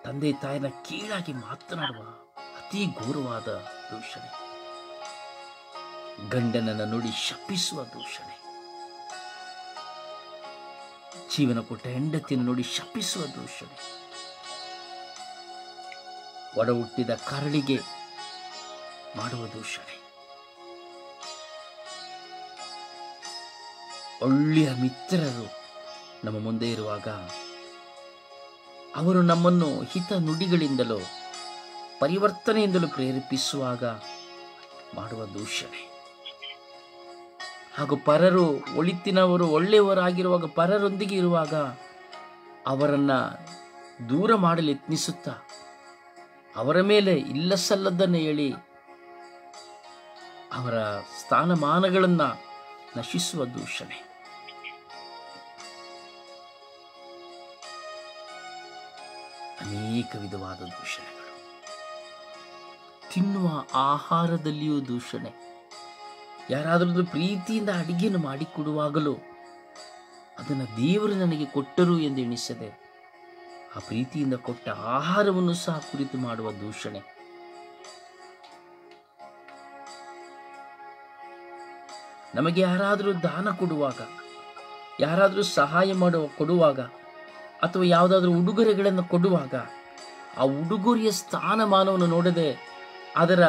ತಂದೆ ತಾಯಿನ ಕೀಳಾಗಿ ಮಾತನಾಡುವ ಅತಿ ಘೋರವಾದ ದೂಷಣೆ. ಗಂಡನನ್ನು ನೋಡಿ ಶಪಿಸುವ ದೂಷಣೆ. ಜೀವನ ಕೊಟ್ಟ ಹೆಂಡತಿಯನ್ನು ನೋಡಿ ಶಪಿಸುವ ದೂಷಣೆ. ಒಡ ಹುಟ್ಟಿದ ಕರಳಿಗೆ ಮಾಡುವ ದೂಷಣೆ. ಒಳ್ಳೆಯ ಮಿತ್ರರು ನಮ್ಮ ಮುಂದೆ ಇರುವಾಗ ಅವರು ನಮ್ಮನ್ನು ಹಿತ ನುಡಿಗಳಿಂದಲೋ ಪರಿವರ್ತನೆಯಿಂದಲೂ ಪ್ರೇರೇಪಿಸುವಾಗ ಮಾಡುವ ದೂಷಣೆ. ಹಾಗೂ ಪರರು ಒಳಿತಿನವರು ಒಳ್ಳೆಯವರಾಗಿರುವಾಗ ಪರರೊಂದಿಗೆ ಇರುವಾಗ ಅವರನ್ನು ದೂರ ಮಾಡಲು ಯತ್ನಿಸುತ್ತಾ ಅವರ ಮೇಲೆ ಇಲ್ಲ ಸಲ್ಲದನ್ನು ಹೇಳಿ ಅವರ ಸ್ಥಾನಮಾನಗಳನ್ನು ನಶಿಸುವ ದೂಷಣೆ. ಅನೇಕ ವಿಧವಾದ ದೂಷಣೆಗಳು. ತಿನ್ನುವ ಆಹಾರದಲ್ಲಿಯೂ ದೂಷಣೆ. ಯಾರಾದರೂ ಪ್ರೀತಿಯಿಂದ ಅಡಿಗೆಯನ್ನು ಮಾಡಿಕೊಡುವಾಗಲೂ ಅದನ್ನು ದೇವರು ನನಗೆ ಕೊಟ್ಟರು ಎಂದು ಎಣಿಸದೆ ಆ ಪ್ರೀತಿಯಿಂದ ಕೊಟ್ಟ ಆಹಾರವನ್ನು ಸಹ ಕುರಿತು ಮಾಡುವ ದೂಷಣೆ. ನಮಗೆ ಯಾರಾದರೂ ದಾನ ಕೊಡುವಾಗ, ಯಾರಾದರೂ ಸಹಾಯ ಕೊಡುವಾಗ, ಅಥವಾ ಯಾವುದಾದ್ರೂ ಉಡುಗೊರೆಗಳನ್ನು ಕೊಡುವಾಗ ಆ ಉಡುಗೊರೆಯ ಸ್ಥಾನಮಾನವನ್ನು ನೋಡದೆ ಅದರ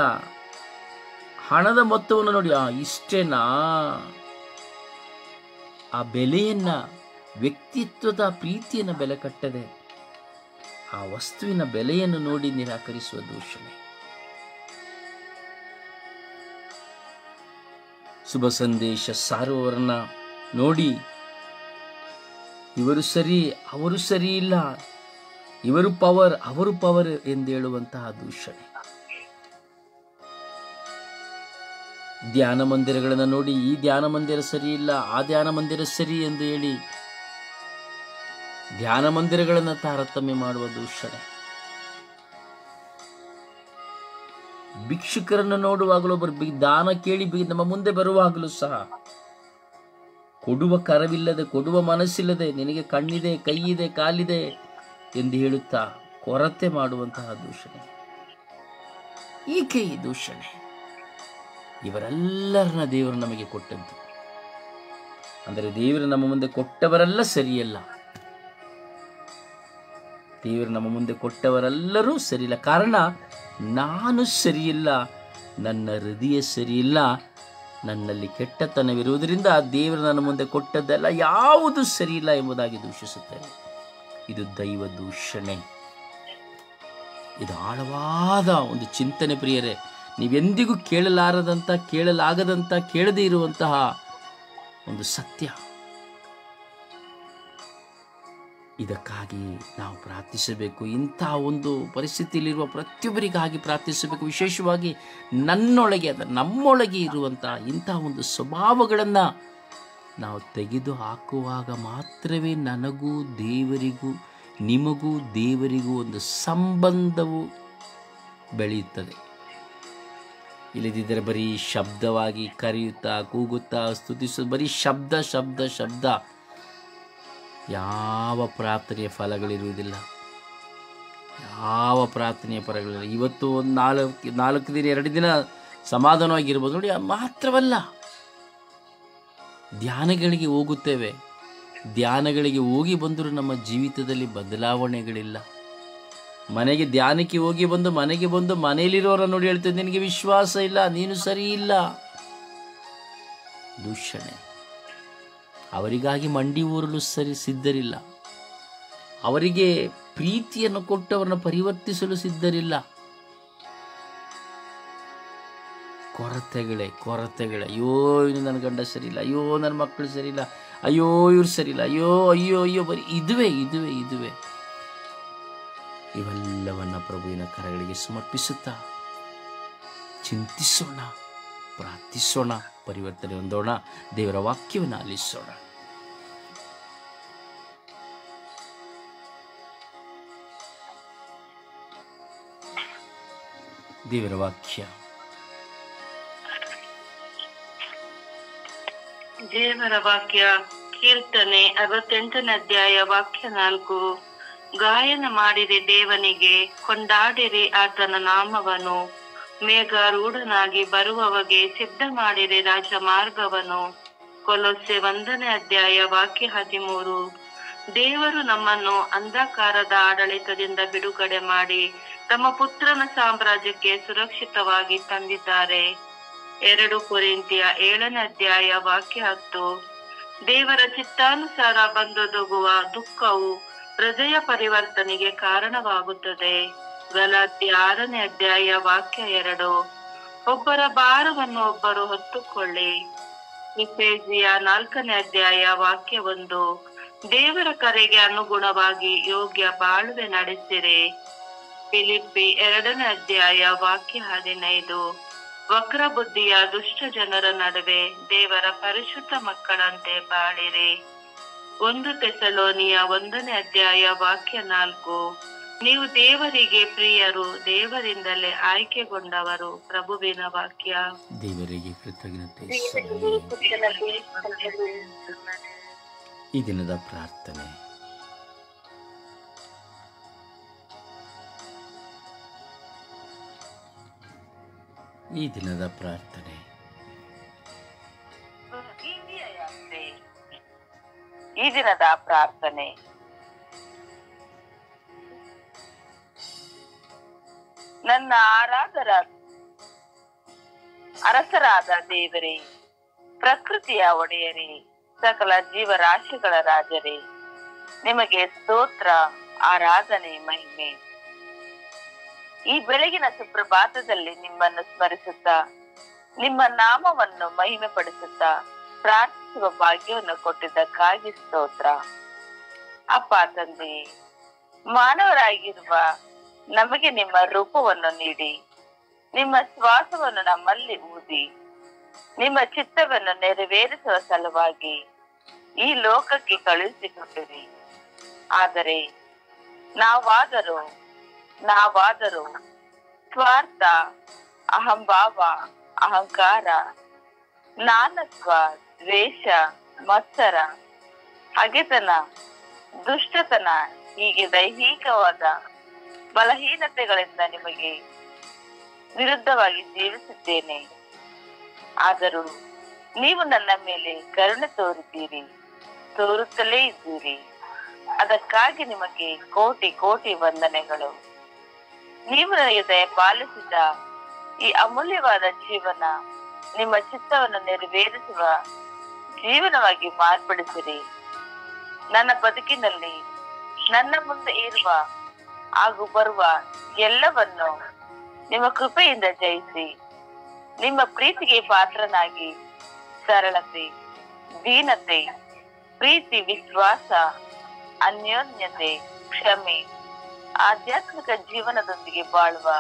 ಹಣದ ಮೊತ್ತವನ್ನು ನೋಡಿ, ಇಷ್ಟೇನಾ, ಆ ಬೆಲೆಯನ್ನ, ವ್ಯಕ್ತಿತ್ವದ ಪ್ರೀತಿಯನ್ನು ಬೆಲೆ ಕಟ್ಟದೆ ಆ ವಸ್ತುವಿನ ಬೆಲೆಯನ್ನು ನೋಡಿ ನಿರಾಕರಿಸುವ ದೂಷಣೆ. ಶುಭ ಸಂದೇಶ ಸಾರುವವರನ್ನ ನೋಡಿ ಇವರು ಸರಿ, ಅವರು ಸರಿ ಇಲ್ಲ, ಇವರು ಪವರ್, ಅವರು ಪವರ್ ಎಂದು ಹೇಳುವಂತಹ ದೂಷಣೆ. ಧ್ಯಾನ ಮಂದಿರಗಳನ್ನು ನೋಡಿ ಈ ಧ್ಯಾನ ಮಂದಿರ ಸರಿ ಇಲ್ಲ, ಆ ಧ್ಯಾನ ಮಂದಿರ ಸರಿ ಎಂದು ಹೇಳಿ ಧ್ಯಾನ ಮಂದಿರಗಳನ್ನು ತಾರತಮ್ಯ ಮಾಡುವ ದೂಷಣೆ. ಭಿಕ್ಷುಕರನ್ನು ನೋಡುವಾಗಲೂ ದಾನ ಕೇಳಿ ನಮ್ಮ ಮುಂದೆ ಬರುವಾಗಲೂ ಸಹ ಕೊಡುವ ಕರವಿಲ್ಲದೆ, ಕೊಡುವ ಮನಸ್ಸಿಲ್ಲದೆ, ನಿನಗೆ ಕಣ್ಣಿದೆ, ಕೈಯಿದೆ, ಕಾಲಿದೆ ಎಂದು ಹೇಳುತ್ತಾ ಕೊರತೆ ಮಾಡುವಂತಹ ದೂಷಣೆ. ಈ ದೂಷಣೆ ಇವರೆಲ್ಲರನ್ನ ದೇವರು ನಮಗೆ ಕೊಟ್ಟದ್ದು. ಅಂದರೆ ದೇವರು ನಮ್ಮ ಮುಂದೆ ಕೊಟ್ಟವರೆಲ್ಲ ಸರಿಯಲ್ಲ, ದೇವರು ನಮ್ಮ ಮುಂದೆ ಕೊಟ್ಟವರೆಲ್ಲರೂ ಸರಿಯಿಲ್ಲ. ಕಾರಣ ನಾನು ಸರಿಯಿಲ್ಲ, ನನ್ನ ಹೃದಯ ಸರಿಯಿಲ್ಲ, ನನ್ನಲ್ಲಿ ಕೆಟ್ಟತನವಿರುವುದರಿಂದ ದೇವರು ನನ್ನ ಮುಂದೆ ಕೊಟ್ಟದ್ದೆಲ್ಲ ಯಾವುದು ಸರಿಯಿಲ್ಲ ಎಂಬುದಾಗಿ ದೂಷಿಸುತ್ತಾರೆ. ಇದು ದೈವ ದೂಷಣೆ. ಇದು ಆಳವಾದ ಒಂದು ಚಿಂತನೆ ಪ್ರಿಯರೇ. ನೀವೆಂದಿಗೂ ಕೇಳಲಾಗದಂತ ಕೇಳದೇ ಇರುವಂತಹ ಒಂದು ಸತ್ಯ. ಇದಕ್ಕಾಗಿ ನಾವು ಪ್ರಾರ್ಥಿಸಬೇಕು. ಇಂತಹ ಒಂದು ಪರಿಸ್ಥಿತಿಯಲ್ಲಿರುವ ಪ್ರತಿಯೊಬ್ಬರಿಗಾಗಿ ಪ್ರಾರ್ಥಿಸಬೇಕು. ವಿಶೇಷವಾಗಿ ನನ್ನೊಳಗೆ, ನಮ್ಮೊಳಗೆ ಇರುವಂತಹ ಇಂತಹ ಒಂದು ಸ್ವಭಾವಗಳನ್ನು ನಾವು ತೆಗೆದು ಹಾಕುವಾಗ ಮಾತ್ರವೇ ನನಗೂ ದೇವರಿಗೂ, ನಿಮಗೂ ದೇವರಿಗೂ ಒಂದು ಸಂಬಂಧವು ಬೆಳೆಯುತ್ತದೆ. ಇಲ್ಲದಿದ್ದರೆ ಬರೀ ಶಬ್ದವಾಗಿ ಕರೆಯುತ್ತಾ, ಕೂಗುತ್ತಾ, ಸ್ತುತಿಸುತ್ತಾ, ಬರೀ ಶಬ್ದ ಶಬ್ದ ಶಬ್ದ, ಯಾವ ಪ್ರಾರ್ಥನೆಯ ಫಲಗಳಿರುವುದಿಲ್ಲ. ಯಾವ ಪ್ರಾರ್ಥನೆಯ ಫಲಗಳಿಲ್ಲ. ಇವತ್ತು ಒಂದು 4 ದಿನ 2 ದಿನ ಸಮಾಧಾನವಾಗಿರ್ಬೋದು ನೋಡಿ. ಮಾತ್ರವಲ್ಲ, ಧ್ಯಾನಗಳಿಗೆ ಹೋಗುತ್ತೇವೆ, ಧ್ಯಾನಗಳಿಗೆ ಹೋಗಿ ಬಂದರೂ ನಮ್ಮ ಜೀವಿತದಲ್ಲಿ ಬದಲಾವಣೆಗಳಿಲ್ಲ. ಮನೆಗೆ ಧ್ಯಾನಕ್ಕೆ ಹೋಗಿ ಬಂದು ಮನೆಗೆ ಬಂದು ಮನೆಯಲ್ಲಿರೋರ ನೋಡಿ ಹೇಳ್ತೇವೆ, ನಿನಗೆ ವಿಶ್ವಾಸ ಇಲ್ಲ, ನೀನು ಸರಿ ಇಲ್ಲ. ದೂಷಣೆ. ಅವರಿಗಾಗಿ ಮಂಡಿ ಊರಲು ಸಿದ್ಧರಿಲ್ಲ. ಅವರಿಗೆ ಪ್ರೀತಿಯನ್ನು ಕೊಟ್ಟು ಅವರನ್ನು ಪರಿವರ್ತಿಸಲು ಸಿದ್ಧರಿಲ್ಲ. ಕೊರತೆಗಳೇ. ಅಯ್ಯೋ ಇನ್ನು ನನ್ನ ಗಂಡ ಸರಿಯಿಲ್ಲ, ಅಯ್ಯೋ ನನ್ನ ಮಕ್ಕಳು ಸರಿಯಿಲ್ಲ, ಅಯ್ಯೋ ಇವ್ರು ಸರಿಯಿಲ್ಲ, ಅಯ್ಯೋ ಅಯ್ಯೋ ಅಯ್ಯೋ, ಬರೀ ಇದುವೇ. ಇವೆಲ್ಲವನ್ನ ಪ್ರಭುವಿನ ಕರಗಳಿಗೆ ಸಮರ್ಪಿಸುತ್ತಾ ಚಿಂತಿಸೋಣ, ಪ್ರಾರ್ಥಿಸೋಣ, ಪರಿವರ್ತನೆ ಹೊಂದೋಣ, ದೇವರ ವಾಕ್ಯವನ್ನು ಆಲಿಸೋಣ. ದೇವರ ವಾಕ್ಯ. ದೇವರ ವಾಕ್ಯ ಕೀರ್ತನೆ 68ನೇ ಅಧ್ಯಾಯ ವಾಕ್ಯ 4. ಗಾಯನ ಮಾಡಿರಿ ದೇವನಿಗೆ, ಕೊಂಡಾಡಿರಿ ಆತನ ನಾಮವನ್ನು. ಮೇಘಾರೂಢನಾಗಿ ಬರುವವಗೆ ಸಿದ್ಧ ಮಾಡಿರಿ ರಾಜ ಮಾರ್ಗವನು. ಕೊಲೊಸ್ಸೆ 1ನೇ ಅಧ್ಯಾಯ ವಾಕ್ಯ 13. ದೇವರು ನಮ್ಮನ್ನು ಅಂಧಕಾರದ ಆಡಳಿತದಿಂದ ಬಿಡುಗಡೆ ಮಾಡಿ ತಮ್ಮ ಪುತ್ರನ ಸಾಮ್ರಾಜ್ಯಕ್ಕೆ ಸುರಕ್ಷಿತವಾಗಿ ತಂದಿದ್ದಾರೆ. 2 ಕೊರಿಂಥಿಯ 7ನೇ ಅಧ್ಯಾಯ ವಾಕ್ಯ 10. ದೇವರ ಚಿತ್ತಾನುಸಾರ ಬಂದೊದಗುವ ದುಃಖವು ಹೃದಯ ಪರಿವರ್ತನೆಗೆ ಕಾರಣವಾಗುತ್ತದೆ. ಗಲಾತ್ಯ 6ನೇ ಅಧ್ಯಾಯ ವಾಕ್ಯ 2. ಒಬ್ಬರ ಭಾರವನ್ನು ಒಬ್ಬರು ಹೊತ್ತುಕೊಳ್ಳಿ. ಎಫೆಸಿಯ 4ನೇ ಅಧ್ಯಾಯ ವಾಕ್ಯ 1. ದೇವರ ಕರೆಗೆ ಅನುಗುಣವಾಗಿ ಯೋಗ್ಯ ಬಾಳುವೆ ನಡೆಸಿರಿ. ಫಿಲಿಪ್ಪಿ 2ನೇ ಅಧ್ಯಾಯ ವಾಕ್ಯ 15. ವಕ್ರ ಬುದ್ಧಿಯ ದುಷ್ಟ ಜನರ ನಡುವೆ ದೇವರ ಪರಿಶುದ್ಧ ಮಕ್ಕಳಂತೆ ಬಾಳಿರಿ. 1 ಥೆಸಲೋನಿಯ 1ನೇ ಅಧ್ಯಾಯ ವಾಕ್ಯ 4. ನೀವು ದೇವರಿಗೆ ಪ್ರಿಯರು, ದೇವರಿಂದಲೇ ಆಯ್ಕೆಗೊಂಡವರು. ಪ್ರಭುವಿನ ವಾಕ್ಯ. ದೇವರಿಗೆ ಕೃತಜ್ಞತೆ. ಈ ದಿನದ ಪ್ರಾರ್ಥನೆ. ಈ ದಿನದ ಪ್ರಾರ್ಥನೆ. ಈ ದಿನದ ಪ್ರಾರ್ಥನೆ. ನನ್ನ ಆರಾಧರ ಅರಸರಾದ ದೇವರೇ, ಪ್ರಕೃತಿಯ ಒಡೆಯರೇ, ಸಕಲ ಜೀವರಾಶಿಗಳ ರಾಜರೇ, ನಿಮಗೆ ಸ್ತೋತ್ರ, ಆರಾಧನೆ, ಮಹಿಮೆ. ಈ ಬೆಳಗಿನ ಸುಪ್ರಭಾತದಲ್ಲಿ ನಿಮ್ಮನ್ನು ಸ್ಮರಿಸುತ್ತಾ, ನಿಮ್ಮ ನಾಮವನ್ನು ಮಹಿಮೆ ಪಡಿಸುತ್ತಾ ಪ್ರಾರ್ಥಿಸುವ ಭಾಗ್ಯವನ್ನು ಕೊಟ್ಟಿದ್ದಕ್ಕಾಗಿ ಸ್ತೋತ್ರ. ಅಪ್ಪ ತಂದೆ, ಮಾನವರಾಗಿರುವ ನಮಗೆ ನಿಮ್ಮ ರೂಪವನ್ನು ನೀಡಿ, ನಿಮ್ಮ ಶ್ವಾಸವನ್ನು ನಮ್ಮಲ್ಲಿ ಊದಿ, ನಿಮ್ಮ ಚಿತ್ತವನ್ನು ನೆರವೇರಿಸುವ ಸಲುವಾಗಿ ಈ ಲೋಕಕ್ಕೆ ಕಳುಹಿಸಿಕೊಟ್ಟಿರಿ. ಆದರೆ ನಾವಾದರೂ ಸ್ವಾರ್ಥ, ಅಹಂಭಾವ, ಅಹಂಕಾರ, ನಾನತ್ವ, ದ್ವೇಷ, ಮತ್ಸರ, ಹಗೆತನ, ದುಷ್ಟತನ, ಹೀಗೆ ದೈಹಿಕವಾದ ಬಲಹೀನತೆಗಳಿಂದ ನಿಮಗೆ ವಿರುದ್ಧವಾಗಿ ಜೀವಿಸಿದ್ದೇನೆ. ಆದರೂ ನೀವು ನನ್ನ ಮೇಲೆ ಕರುಣೆ ತೋರುತ್ತಲೇ ಇದ್ದೀರಿ. ಅದಕ್ಕಾಗಿ ನಿಮಗೆ ಕೋಟಿ ಕೋಟಿ ವಂದನೆಗಳು. ನೀವು ನನಗೆ ದಯಪಾಲಿಸಿದ ಈ ಅಮೂಲ್ಯವಾದ ಜೀವನ ನಿಮ್ಮ ಚಿತ್ತವನ್ನು ನೆರವೇರಿಸುವ ಜೀವನವಾಗಿ ಮಾರ್ಪಡಿಸಿರಿ. ನನ್ನ ಬದುಕಿನಲ್ಲಿ ನನ್ನ ಮುಂದೆ ಇರುವ ಹಾಗೂ ಬರುವ ಎಲ್ಲವನ್ನು ನಿಮ್ಮ ಕೃಪೆಯಿಂದ ಜಯಿಸಿ, ನಿಮ್ಮ ಪ್ರೀತಿಗೆ ಪಾತ್ರನಾಗಿ ಸರಳತೆ, ದೀನತೆ, ಪ್ರೀತಿ, ವಿಶ್ವಾಸ, ಅನ್ಯೋನ್ಯತೆ, ಕ್ಷಮೆ, ಆಧ್ಯಾತ್ಮಿಕ ಜೀವನದೊಂದಿಗೆ ಬಾಳುವ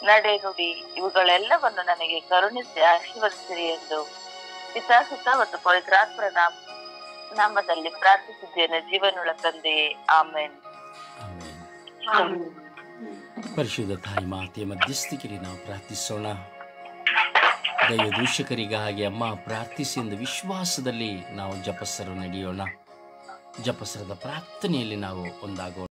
ನಡೆ ನುಡಿ ಇವುಗಳೆಲ್ಲವನ್ನು ನನಗೆ ಕರುಣಿಸಿ ಆಶೀರ್ವದಿಸಿರಿ ಎಂದು ಪಿತಾಸುತ ಮತ್ತು ಪವಿತ್ರಾತ್ಮರ ನಾಮದಲ್ಲಿ ಪ್ರಾರ್ಥಿಸಿದ್ದೇನೆ, ಜೀವನುಳ್ಳ ತಂದೆಯೇ, ಆಮೇನ್. ಪರಿಶುದ್ಧ ತಾಯಿ ಮಾತೆಯ ಮಧ್ಯಸ್ಥಿಕೆಯಲ್ಲಿ ನಾವು ಪ್ರಾರ್ಥಿಸೋಣ. ದೈವದೂಷಕರಿಗಾಗಿ ಅಮ್ಮ ಪ್ರಾರ್ಥಿಸಿ ಎಂದು ವಿಶ್ವಾಸದಲ್ಲಿ ನಾವು ಜಪಸರ ನಡೆಯೋಣ. ಜಪಸರದ ಪ್ರಾರ್ಥನೆಯಲ್ಲಿ ನಾವು ಒಂದಾಗೋಣ.